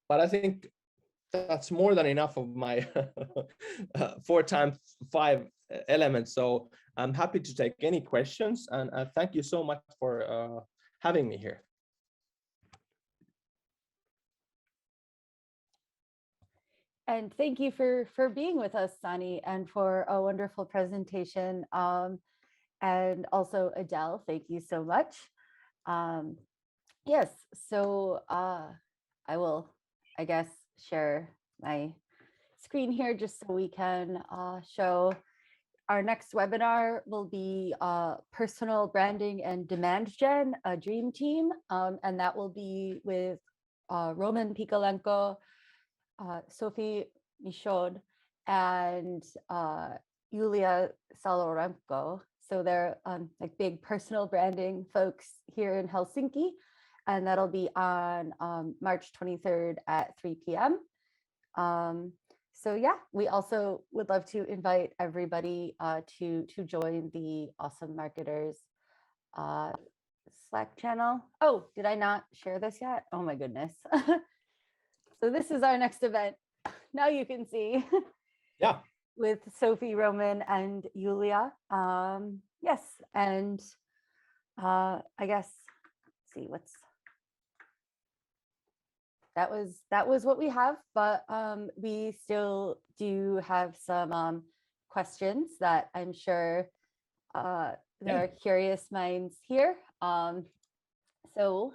But I think that's more than enough of my 4 times 5 elements. So I'm happy to take any questions, and thank you so much for having me here. And thank you for being with us, Sani, and for a wonderful presentation. And also Adele, thank you so much. Yes, so I will, I guess, share my screen here just so we can show our next webinar will be personal branding and demand gen, a dream team. And that will be with Roman Pikolenko, Sophie Michaud, and Yulia Salorenko. So they're like big personal branding folks here in Helsinki. And that'll be on March 23rd at 3 p.m. So yeah, we also would love to invite everybody to join the Awesome Marketers Slack channel. Oh, did I not share this yet? Oh my goodness. So this is our next event. Now you can see. Yeah. With Sophie, Roman, and Yulia. Yes, and I guess, let's see what's. That was what we have, but we still do have some questions that I'm sure there are curious minds here. So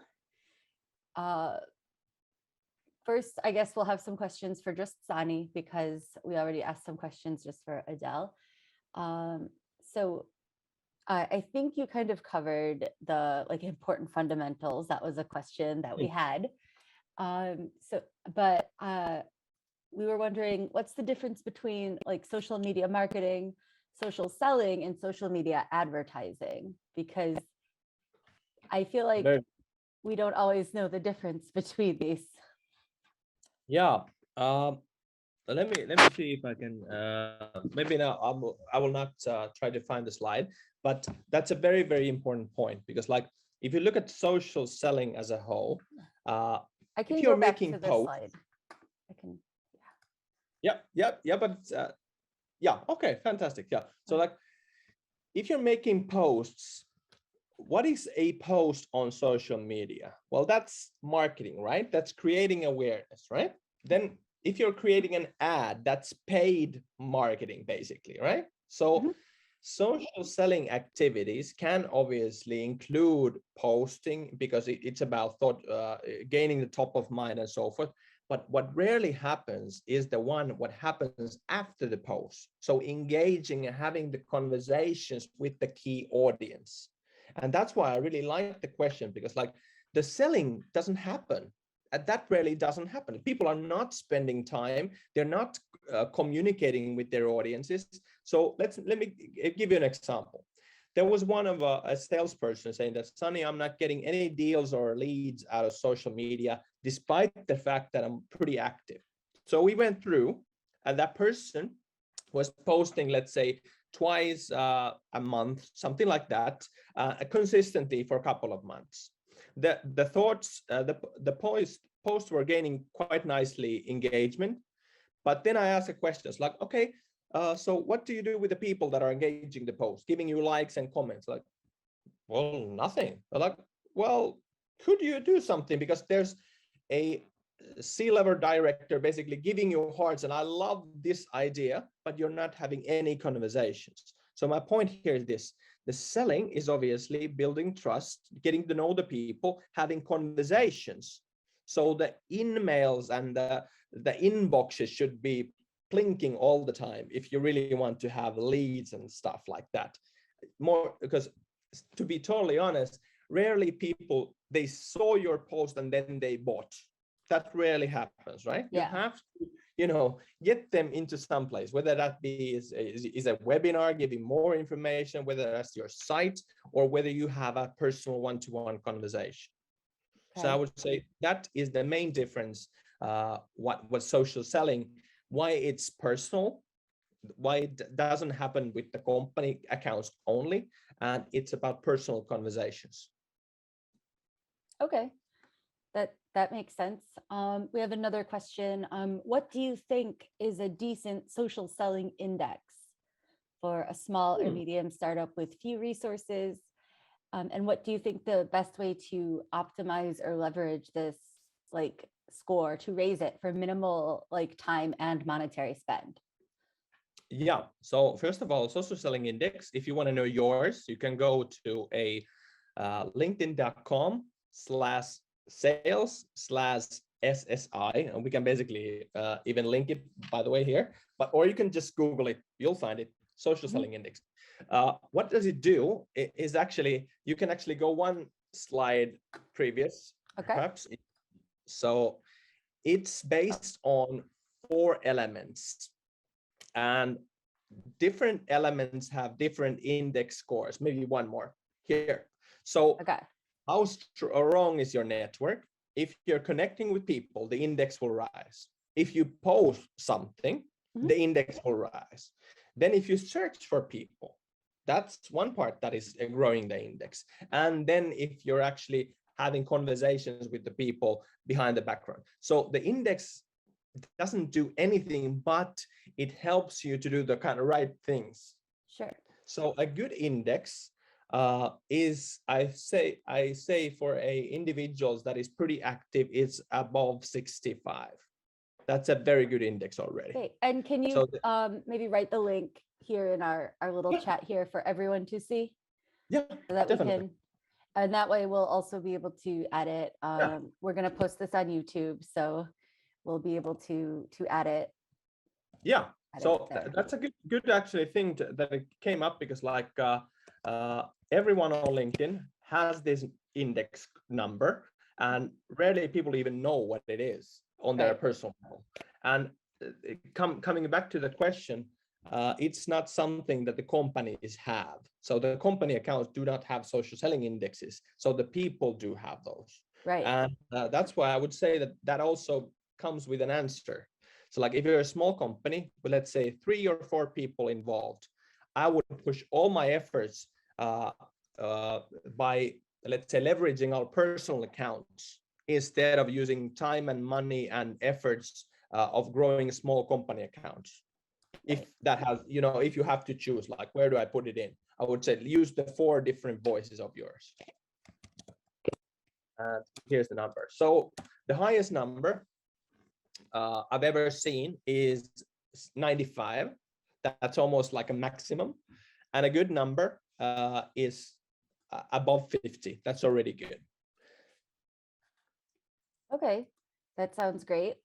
first, I guess we'll have some questions for just Sani, because we already asked some questions just for Adele. So I think you kind of covered the important fundamentals. That was a question that we had. But we were wondering, what's the difference between social media marketing, social selling, and social media advertising? Because I feel like we don't always know the difference between these. Yeah. Let me see if I can. Maybe now I will not try to find the slide, but that's a very, very important point, because if you look at social selling as a whole, I can if you're go back making to the posts, slide. I can. Yeah, but yeah, okay, fantastic. Yeah, so if you're making posts, what is a post on social media? Well, that's marketing, right? That's creating awareness, right? Then if you're creating an ad, that's paid marketing, basically, right? So social selling activities can obviously include posting, because it's about gaining the top of mind and so forth. But what rarely happens is what happens after the post. So engaging and having the conversations with the key audience. And that's why I really like the question, because the selling doesn't happen. That rarely doesn't happen. People are not spending time. They're not communicating with their audiences. So let me give you an example. There was one of a salesperson saying that, Sani, I'm not getting any deals or leads out of social media, despite the fact that I'm pretty active. So we went through, and that person was posting, let's say, twice a month, something like that, consistently for a couple of months. the thoughts, the posts were gaining quite nicely engagement. But then I asked the questions like, okay, so what do you do with the people that are engaging the post, giving you likes and comments? Like, well, nothing. They're like, well, could you do something? Because there's a C-level director basically giving you hearts, and I love this idea, but you're not having any conversations. So my point here is this: the selling is obviously building trust, getting to know the people, having conversations. So the emails and the inboxes should be blinking all the time if you really want to have leads and stuff like that. More because, to be totally honest, rarely people, they saw your post and then they bought. That rarely happens, right? Yeah. You have to, get them into some place, whether that be is a webinar giving more information, whether that's your site, or whether you have a personal one-to-one conversation. Okay. So I would say that is the main difference. What social selling, why it's personal, why it doesn't happen with the company accounts only, and it's about personal conversations. Okay, that makes sense. We have another question. What do you think is a decent social selling index for a small or medium startup with few resources? And what do you think the best way to optimize or leverage this score to raise it for minimal time and monetary spend? Yeah, so first of all, social selling index, if you want to know yours, you can go to a linkedin.com/sales/SSI, and we can basically even link it, by the way, here, or you can just Google it, you'll find it, social selling index. What does it do? It is actually, you can actually go one slide previous, perhaps. So it's based on 4 elements, and different elements have different index scores. Maybe one more here. So how strong is your network? If you're connecting with people, the index will rise. If you post something, the index will rise. Then if you search for people, that's one part that is growing the index. And then if you're actually having conversations with the people behind the background. So the index doesn't do anything, but it helps you to do the kind of right things. Sure. So a good index is, I say for individuals that is pretty active, it's above 65. That's a very good index already. Okay. And can you maybe write the link here in our little chat here for everyone to see? Yeah, so that definitely. We can, and that way we'll also be able to add it. We're going to post this on YouTube, so we'll be able to add it. Yeah, so that's a good actually thing that it came up, because everyone on LinkedIn has this index number, and rarely people even know what it is on their personal level. And coming back to the question, it's not something that the companies have. So the company accounts do not have social selling indexes. So the people do have those. Right. And that's why I would say that also comes with an answer. So if you're a small company with, let's say, 3 or 4 people involved, I would push all my efforts by, let's say, leveraging our personal accounts instead of using time and money and efforts of growing small company accounts. If that has, if you have to choose, where do I put it in? I would say use the 4 different voices of yours. And here's the number. So the highest number I've ever seen is 95. That's almost like a maximum. And a good number is above 50. That's already good. Okay, that sounds great.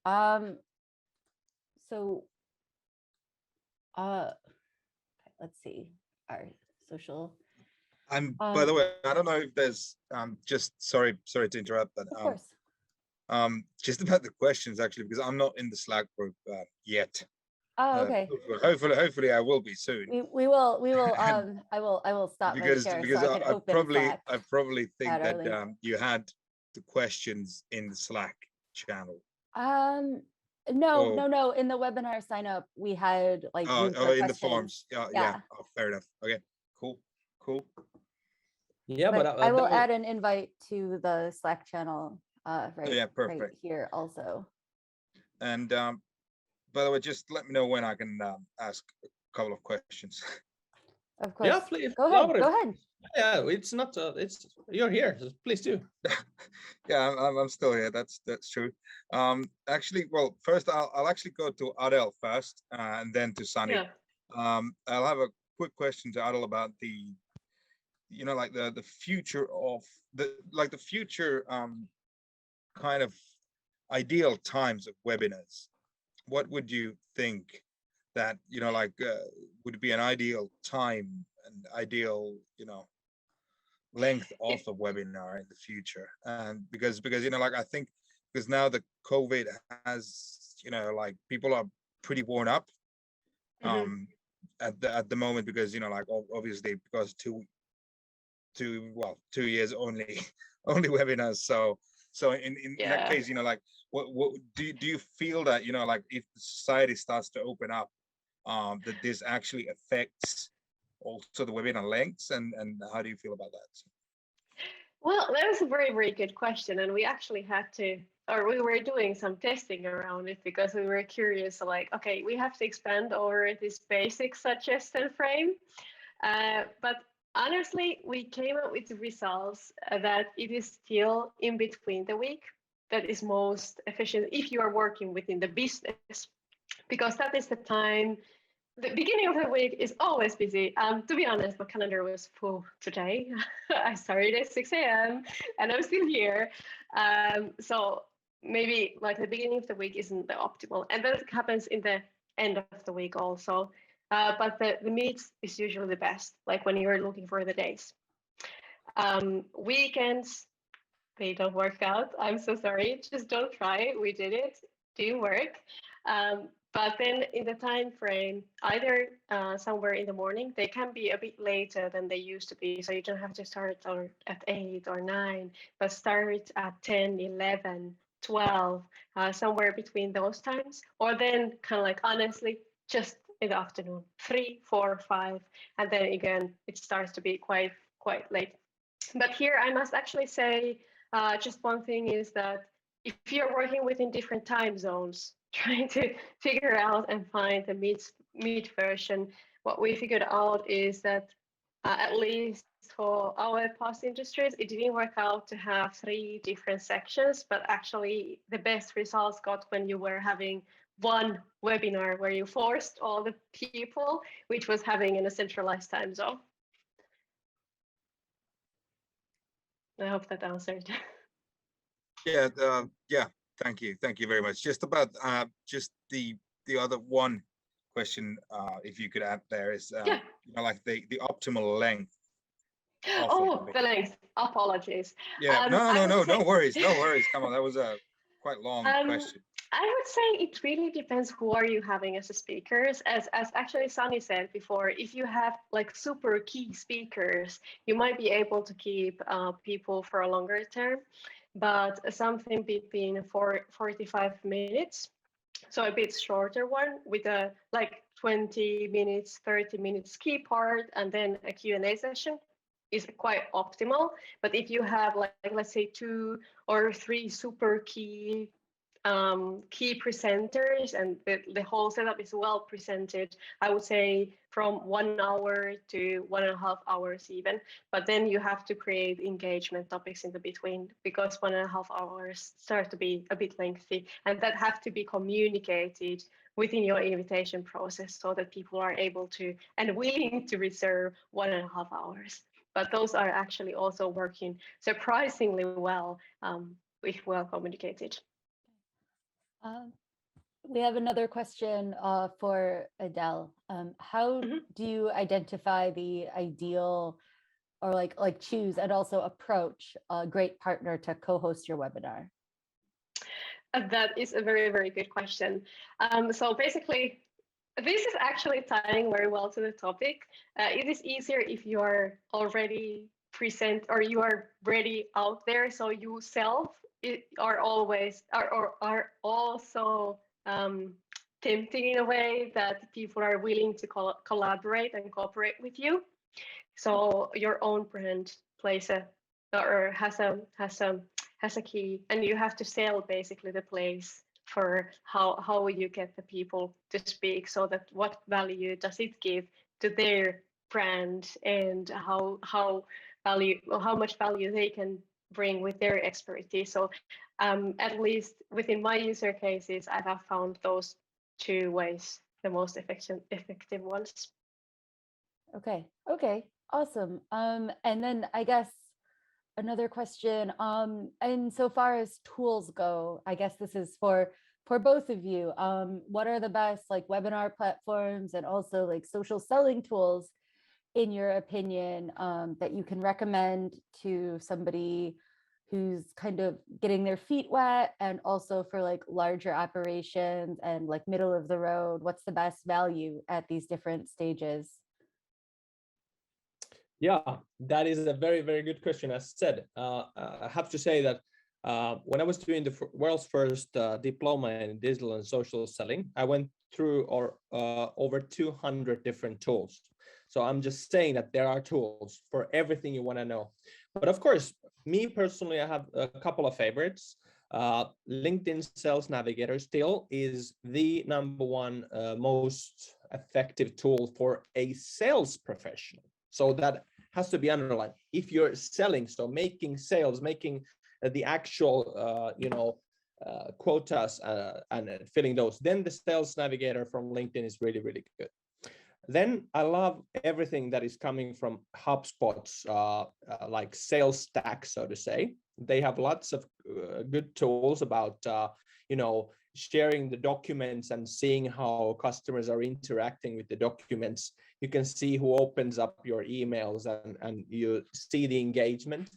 Let's see our social. By the way, I don't know if there's just sorry to interrupt, but of course. Just about the questions actually, because I'm not in the Slack group yet. Oh, okay. Hopefully I will be soon. We will. I will stop because my share because so I can open Slack. I probably think that you had the questions in the Slack channel. No. In the webinar sign up, we had in questions. the forms. Yeah. Oh, fair enough. Okay. Cool. Yeah, but I will that was- add an invite to the Slack channel right perfect. here also. And by the way, just let me know when I can ask a couple of questions. Of course. Yeah, please. Go ahead. Go ahead. Yeah, it's not. It's you're here. So please do. Yeah, I'm still here. That's true. Actually, well, first I'll actually go to Adele first, and then to Sani. Yeah. I'll have a quick question to Adele about the, like the future of the future kind of ideal times of webinars. What would you think that would be an ideal time and ideal length of a webinar in the future? And because I think because now the COVID has people are pretty worn up at the moment, because obviously because 2 years only webinars. So in that case, what do you feel that if the society starts to open up, that this actually affects also the webinar lengths, and how do you feel about that? Well, that was a very, very good question. And we actually we were doing some testing around it because we were curious, okay, we have to expand over this basic suggestion frame. But honestly, we came up with the results that it is still in between the week that is most efficient if you are working within the business, because that is the time. The beginning of the week is always busy. To be honest, my calendar was full today. I started at 6 a.m. and I'm still here. So maybe the beginning of the week isn't the optimal. And that happens in the end of the week also. But the meets is usually the best, when you're looking for the days. Weekends, they don't work out. I'm so sorry. Just don't try. We did it. Didn't work. But then in the time frame, either somewhere in the morning, they can be a bit later than they used to be. So you don't have to start at 8 or 9, but start at 10, 11, 12, somewhere between those times. Or then honestly, just in the afternoon, 3, 4, 5. And then again, it starts to be quite late. But here I must actually say, just one thing is that if you're working within different time zones, trying to figure out and find the meet version, what we figured out is that at least for our past industries, it didn't work out to have 3 different sections, but actually the best results got when you were having one webinar where you forced all the people, which was having in a centralized time zone. I hope that answered. Yeah. Thank you very much. Just about just the other one question, if you could add there, is the optimal length. The length. Apologies. Yeah. No worries. Come on, that was a quite long question. I would say it really depends who are you having as a speakers. As actually Sani said before, if you have super key speakers, you might be able to keep people for a longer term. But something between 45 minutes, so a bit shorter one with a 20 minutes, 30 minutes key part, and then a Q&A session is quite optimal. But if you have let's say 2 or 3 super key presenters and the whole setup is well presented, I would say from 1 hour to 1.5 hours even. But then you have to create engagement topics in the between, because 1.5 hours start to be a bit lengthy, and that have to be communicated within your invitation process so that people are able to and willing to reserve 1.5 hours. But those are actually also working surprisingly well if well communicated. We have another question for Adele. How do you identify the ideal, or choose and also approach a great partner to co-host your webinar? That is a very, very good question. So basically, this is actually tying very well to the topic. It is easier if you are already present or you are ready out there. So you are also tempting in a way that people are willing to collaborate and cooperate with you. So your own brand plays a or has a key, and you have to sell basically the place for how you get the people to speak, so that what value does it give to their brand, and how much value they can bring with their expertise. So at least within my user cases, I have found those two ways the most effective ones. Okay, awesome. And then I guess another question, and so far as tools go, I guess this is for both of you. What are the best like webinar platforms and also like social selling tools, in your opinion, that you can recommend to somebody who's kind of getting their feet wet, and also for like larger operations and like middle of the road? What's the best value at these different stages? Yeah, that is a very, very good question. As said, I have to say that when I was doing the world's first diploma in digital and social selling, I went through over 200 different tools. So I'm just saying that there are tools for everything you want to know. But of course, me personally, I have a couple of favorites. LinkedIn Sales Navigator still is the #1 most effective tool for a sales professional. So that has to be underlined. If you're selling, so making sales, making the actual, quotas and filling those, then the Sales Navigator from LinkedIn is really, really good. Then I love everything that is coming from HubSpot's like sales stack, so to say. They have lots of good tools about, sharing the documents and seeing how customers are interacting with the documents. You can see who opens up your emails and you see the engagement.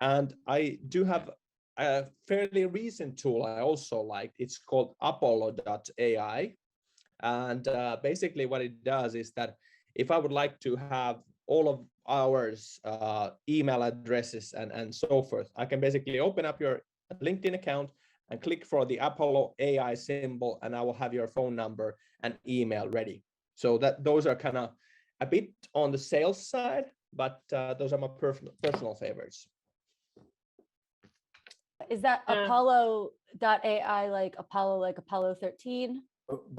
And I do have a fairly recent tool I also like. It's called Apollo.ai. And basically what it does is that if I would like to have all of ours email addresses and so forth, I can basically open up your LinkedIn account and click for the Apollo AI symbol, and I will have your phone number and email ready. So that those are kind of a bit on the sales side, but those are my personal favorites. Is that Apollo.ai like Apollo 13?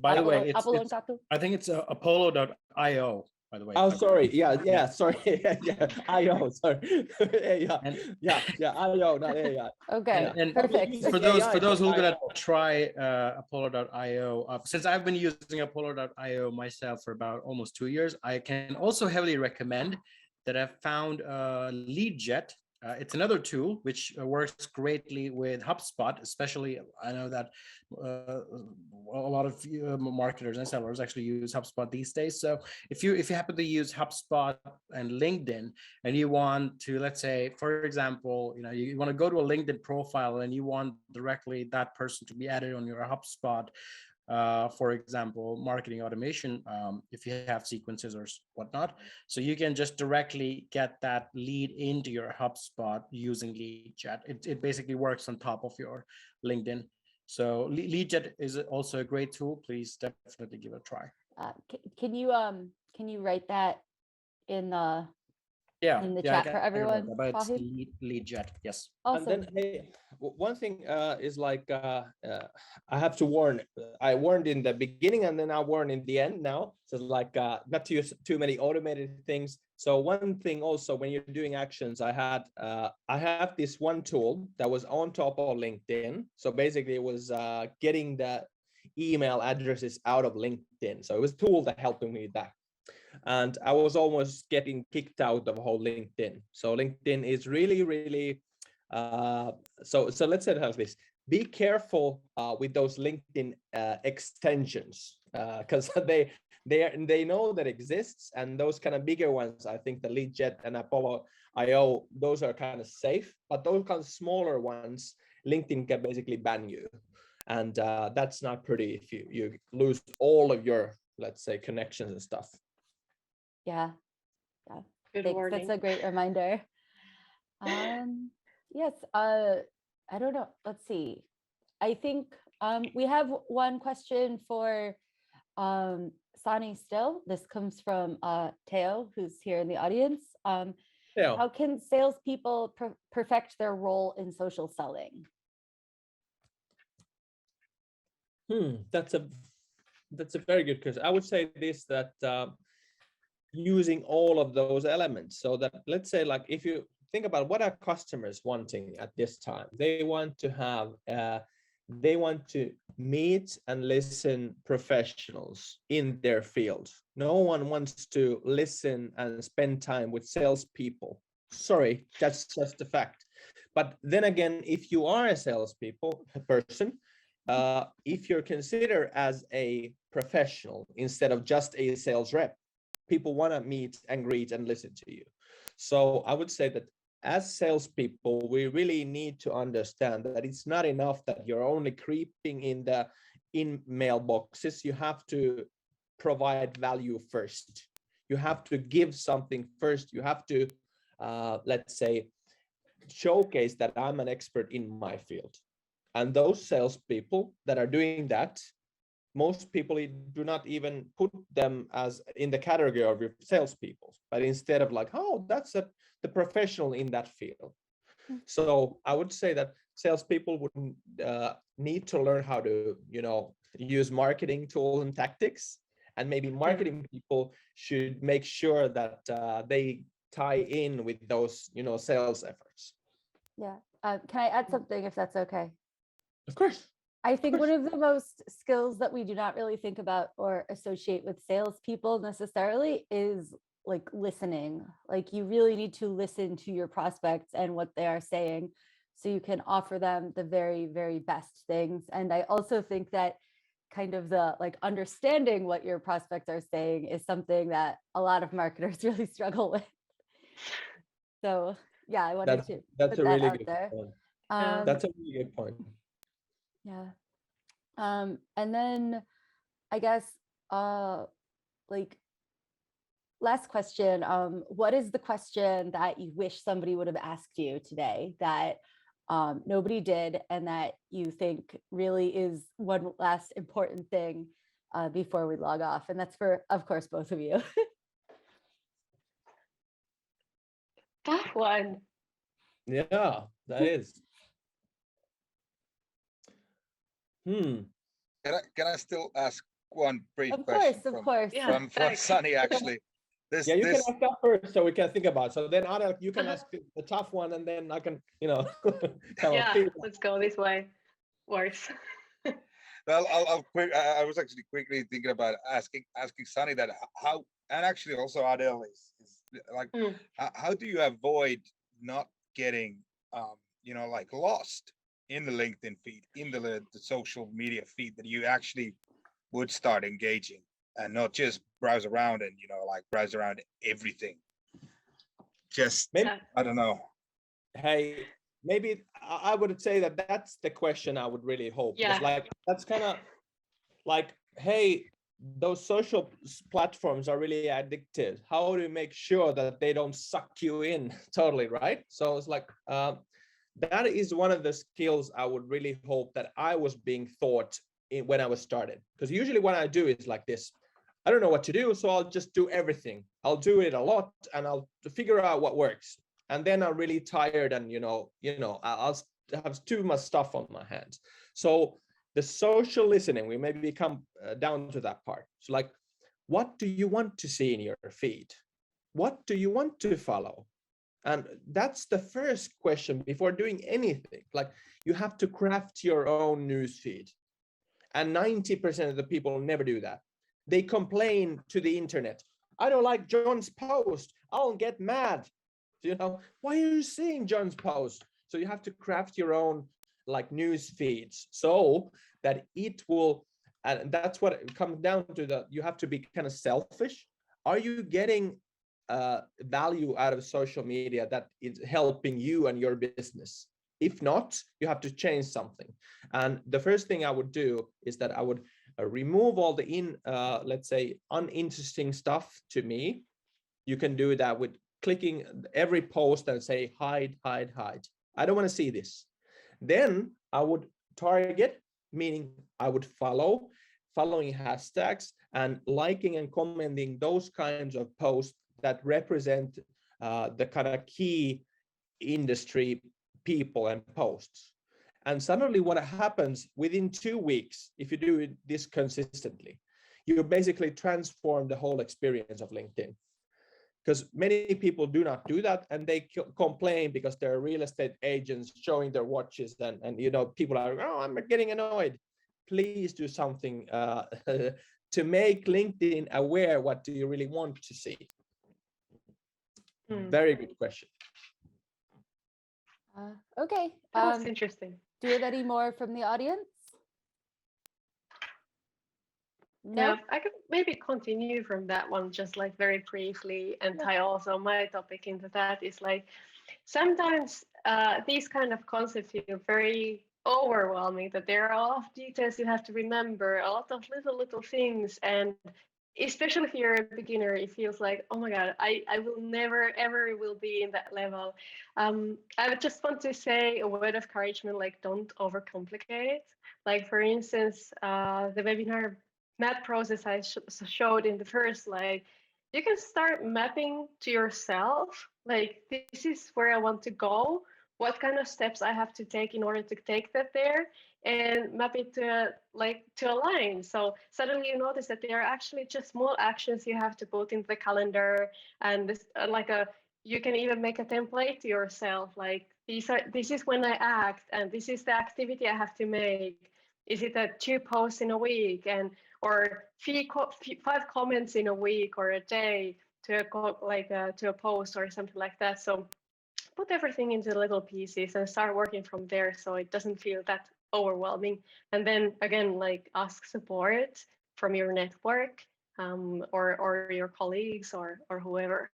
By the way, I think it's Apollo.io. By the way. Oh, sorry. Yeah. Sorry. Yeah. IO. Sorry. IO, not AI. Okay. And Perfect. For those who are gonna try Apollo.io, since I've been using Apollo.io myself for about almost 2 years, I can also heavily recommend that I've found LeadJet. It's another tool which works greatly with HubSpot, especially. I know that a lot of marketers and sellers actually use HubSpot these days. So if you happen to use HubSpot and LinkedIn, and you want to, let's say, for example, you want to go to a LinkedIn profile and you want directly that person to be added on your HubSpot, for example, marketing automation, if you have sequences or whatnot. So you can just directly get that lead into your HubSpot using LeadJet. It basically works on top of your LinkedIn. So LeadJet is also a great tool. Please definitely give it a try. Can you write that in the chat for everyone? But it's LeadJet, yes. Awesome. And then, hey, one thing is like I have to warn. I warned in the beginning, and then I warn in the end now. So like not to use too many automated things. So one thing also, when you're doing actions, I have this one tool that was on top of LinkedIn. So basically, it was getting the email addresses out of LinkedIn. So it was a tool that helped me with that. And I was almost getting kicked out of whole LinkedIn. So LinkedIn is really, really, so let's say it like this. Be careful with those LinkedIn extensions, because they know that exists, and those kind of bigger ones, I think the LeadJet and Apollo.io, those are kind of safe, but those kind of smaller ones, LinkedIn can basically ban you. And that's not pretty if you lose all of your, let's say, connections and stuff. Yeah. Good Thanks. warning. That's a great reminder. Yes. I don't know. Let's see. I think we have one question for Sani still. This comes from Teo, who's here in the audience. Yeah. How can salespeople perfect their role in social selling? That's a very good question. I would say this, that using all of those elements, so that, let's say, like, if you think about what are customers wanting at this time, they want to have they want to meet and listen professionals in their field. No one wants to listen and spend time with salespeople. Sorry, that's just a fact. But then again, if you are a person, if you're considered as a professional instead of just a sales rep, people want to meet and greet and listen to you. So I would say that as salespeople, we really need to understand that it's not enough that you're only creeping in mailboxes. You have to provide value first. You have to give something first. You have to, let's say, showcase that I'm an expert in my field. And those salespeople that are doing that, most people do not even put them as in the category of salespeople, but instead of like, oh, that's the professional in that field. So I would say that salespeople would need to learn how to, use marketing tools and tactics, and maybe marketing people should make sure that they tie in with those, sales efforts. Yeah. Can I add something, if that's okay? Of course. I think one of the most skills that we do not really think about or associate with salespeople necessarily is like listening. Like, you really need to listen to your prospects and what they are saying, so you can offer them the very, very best things. And I also think that kind of the like understanding what your prospects are saying is something that a lot of marketers really struggle with. So yeah, I wanted to that's put a that really out good there. point. That's a really good point. Yeah. And then I guess like, last question, what is the question that you wish somebody would have asked you today that nobody did, and that you think really is one last important thing before we log off? And that's for, of course, both of you. Tough one. Yeah, that is. Can I still ask one brief Of question? Of course. Yeah, From Sani, actually. You can ask that first, so we can think about it. So then, Adele, you can ask the tough one, and then I can, let's go this way. Worse. Well, I was actually quickly thinking about asking Sani that how, and actually also Adele is like, how do you avoid not getting, like lost in the LinkedIn feed, in the social media feed, that you actually would start engaging and not just browse around and, like browse around everything. Just, maybe, I don't know. Hey, maybe I would say that that's the question I would really hope. Yeah. Like, that's kind of like, hey, those social platforms are really addictive. How do you make sure that they don't suck you in totally, right? So it's like, that is one of the skills I would really hope that I was being taught when I was started. Because usually what I do is like this. I don't know what to do, so I'll just do everything. I'll do it a lot, and I'll figure out what works. And then I'm really tired, and I'll have too much stuff on my hands. So the social listening, we maybe come down to that part. So like, what do you want to see in your feed? What do you want to follow? And that's the first question before doing anything. Like, you have to craft your own news feed. And 90% of the people never do that. They complain to the internet. I don't like John's post. I'll get mad. Why are you seeing John's post? So you have to craft your own like news feeds so that it will, and that's what it comes down to, you have to be kind of selfish. Are you getting value out of social media that is helping you and your business? If not, you have to change something. And the first thing I would do is that I would remove all the let's say, uninteresting stuff to me. You can do that with clicking every post and say, hide, hide, hide. I don't want to see this. Then I would target, meaning I would following hashtags and liking and commenting those kinds of posts that represent the kind of key industry people and posts. And suddenly what happens within 2 weeks, if you do this consistently, you basically transform the whole experience of LinkedIn. Because many people do not do that, and they complain because they're real estate agents showing their watches, and you know, people are, oh, I'm getting annoyed. Please do something to make LinkedIn aware. What do you really want to see? Very good question. Okay. That's interesting. Do we have any more from the audience? No? Yeah, I could maybe continue from that one just like very briefly and tie also my topic into that is like sometimes these kind of concepts feel very overwhelming, that there are a lot of details you have to remember, a lot of little things, and especially if you're a beginner, it feels like, oh my god, I will never ever will be in that level. I would just want to say a word of encouragement, like don't overcomplicate it. Like for instance, the webinar map process I showed in the first slide, you can start mapping to yourself, like this is where I want to go, what kind of steps I have to take in order to take that there, and map it to a line. So suddenly you notice that there are actually just small actions you have to put in the calendar, and this you can even make a template to yourself, like this is when I act, and this is the activity I have to make. Is it 2 posts in a week, or 5 comments in a week or a day to a post or something like that? So put everything into little pieces and start working from there, so it doesn't feel that overwhelming. And then again, like ask support from your network, or your colleagues or whoever.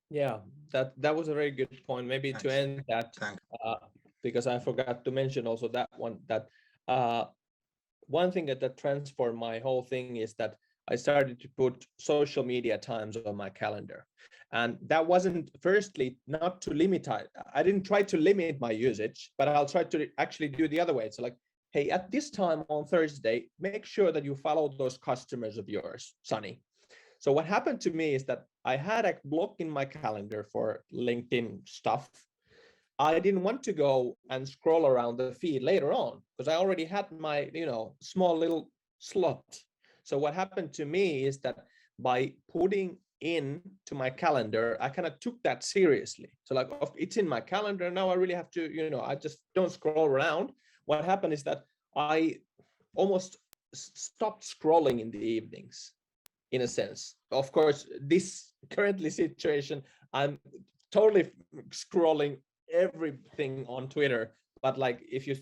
Yeah, that was a very good point. Maybe to end that, because I forgot to mention also that one, that one thing that transformed my whole thing is that I started to put social media times on my calendar. And that wasn't, firstly, not to limit, I didn't try to limit my usage, but I'll try to actually do the other way. So like, hey, at this time on Thursday, make sure that you follow those customers of yours, Sani. So what happened to me is that I had a block in my calendar for LinkedIn stuff. I didn't want to go and scroll around the feed later on because I already had my, small little slot. So what happened to me is that by putting in to my calendar, I kind of took that seriously. So like, it's in my calendar now, I really have to, I just don't scroll around. What happened is that I almost stopped scrolling in the evenings, in a sense. Of course, this currently situation, I'm totally scrolling everything on Twitter, but like if you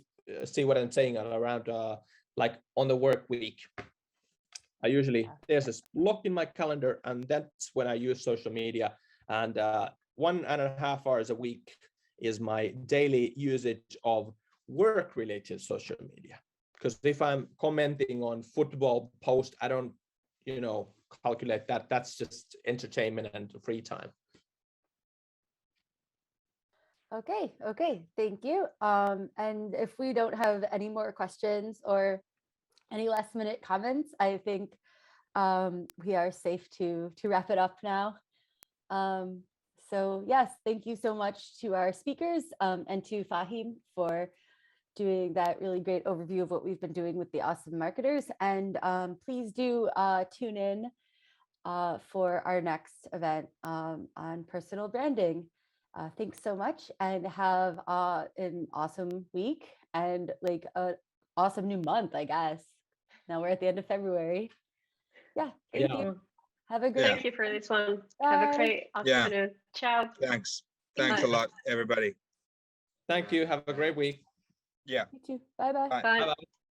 see what I'm saying, around like on the work week, I usually, there's a block in my calendar, and that's when I use social media. And 1.5 hours a week is my daily usage of work-related social media. Because if I'm commenting on football post, I don't, calculate that. That's just entertainment and free time. Okay, thank you. And if we don't have any more questions or any last minute comments, I think we are safe to wrap it up now. So yes, thank you so much to our speakers and to Fahim for doing that really great overview of what we've been doing with the Awesome Marketers. And please do tune in for our next event on personal branding. Thanks so much, and have an awesome week and like an awesome new month, I guess. Now we're at the end of February. Yeah, thank you. Have a great Thank you for this one. Bye. Have a great afternoon. Ciao. Thanks Bye. a lot, everybody. Thank you. Have a great week. Yeah. You too. Bye-bye. Bye. Bye. Bye-bye.